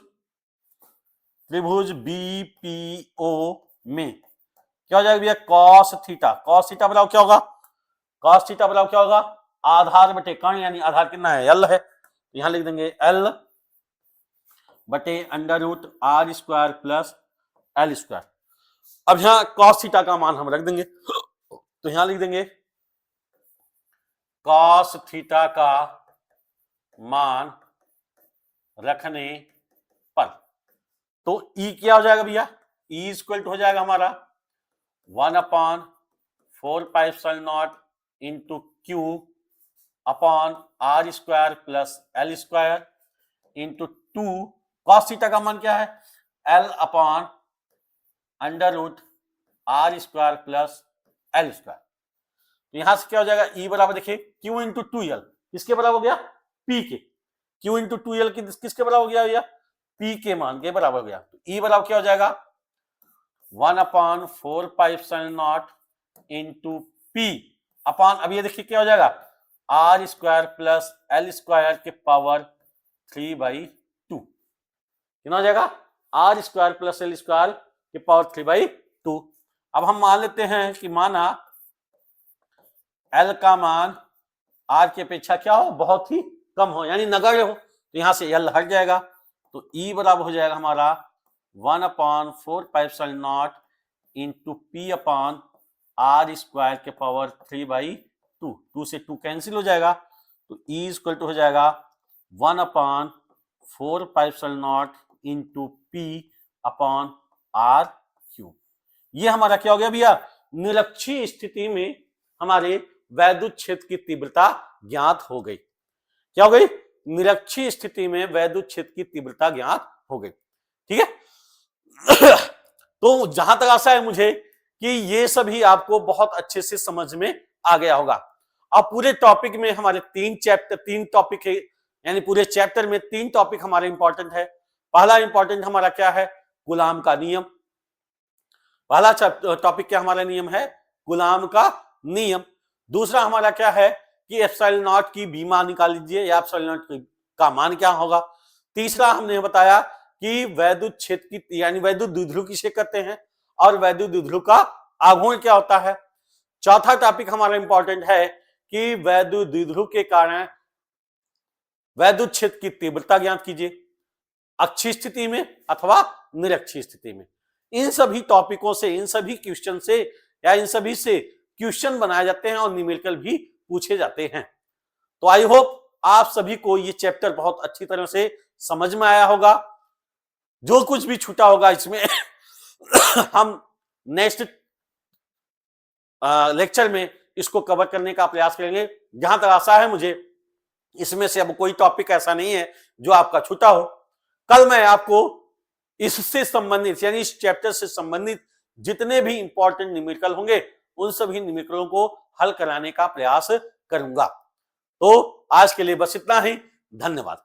BPO में क्या हो जाएगा भैया? cos थीटा, cos थीटा बराबर क्या होगा? cos थीटा बराबर क्या होगा? आधार बटे कर्ण, यानी आधार कितना है? L है, तो यहां लिख देंगे L बटे under root R square plus L square. अब यहां cos थीटा का मान हम रख देंगे, तो यहां लिख देंगे cos थीटा का मान रखने पर, तो E क्या हो जाएगा भैया? E इक्वल टू हो जाएगा हमारा 1/4πε0 into Q upon R square plus L square into 2 cos theta का मान क्या है? L upon under root R square plus L square. तो यहां से क्या हो जाएगा? E बराबर देखिए Q इंटू 2L, किसके बराबर हो गया? P के। Q इंटू 2L किसके बराबर हो गया भैया? P के मान के बराबर हो गया। तो E बराबर क्या हो जाएगा? 1/4πε0 इंटू P अपॉन, अब ये देखिए क्या हो जाएगा? R square plus L square के पावर 3/2। कितना हो जाएगा? R square plus L square के पावर 3/2। अब हम मान लेते हैं कि माना L का मान R की अपेक्षा क्या हो? बहुत ही कम हो, यानी नगण्य हो, तो यहां से L हट जाएगा, तो E बराबर हो जाएगा हमारा 1/4πε0 into P upon R square के पावर 3/2। 2 से 2 कैंसिल हो जाएगा, तो E इक्वल टू हो जाएगा 1/4πε0 into P upon R cube. ये हमारा क्या हो गया भैया? निरक्षीय स्थिति में हमारे वैद्युत क्षेत्र की तीव्रता ज्ञात हो गई। क्या हो गई? निरक्षीय स्थिति में वैद्युत क्षेत्र की तीव्रता ज्ञात हो गई। ठीक है। तो जहां तक आशा है मुझे कि ये सभी आपको बहुत अच्छे से समझ में आ गया होगा। अब पूरे टॉपिक में हमारे 3 टॉपिक है, यानी पूरे चैप्टर में 3 टॉपिक हमारे इंपॉर्टेंट है। पहला इंपॉर्टेंट हमारा क्या है? गुलाम का नियम। पहला टॉपिक क्या हमारा नियम है? गुलाम का नियम। दूसरा हमारा क्या है कि एप्सिलॉन नॉट की बी मान निकाल लीजिए, या एप्सिलॉन नॉट का मान क्या होगा। तीसरा हमने बताया कि वैद्युत क्षेत्र की यानी वैद्युत द्विध्रुव किसे कहते हैं और वैद्युत द्विध्रुव का आघूर्ण क्या होता है। चौथा टॉपिक हमारा इंपॉर्टेंट है कि वैद्युत द्विध्रुव के कारण वैद्युत क्षेत्र की तीव्रता ज्ञात कीजिए, अक्षीय स्थिति में अथवा निरक्षीय स्थिति में। इन सभी टॉपिकों से, इन सभी क्वेश्चन से या इन सभी से क्वेश्चन बनाए जाते हैं और न्यूमेरिकल भी पूछे जाते हैं। तो आई होप आप सभी को ये चैप्टर बहुत अच्छी तरह से समझ में आया होगा। जो कुछ भी छूटा होगा इसमें हम नेक्स्ट लेक्चर में इसको कवर करने का प्रयास करेंगे। जहां तक आशा है मुझे, इसमें से अब कोई टॉपिक ऐसा नहीं है जो आपका छूटा हो। कल मैं आपको इससे संबंधित यानी इस चैप्टर से संबंधित जितने भी इंपॉर्टेंट न्यूमेरिकल होंगे उन सभी न्यूमेरिकलों को हल कराने का प्रयास करूंगा। तो आज के लिए बस इतना ही। धन्यवाद।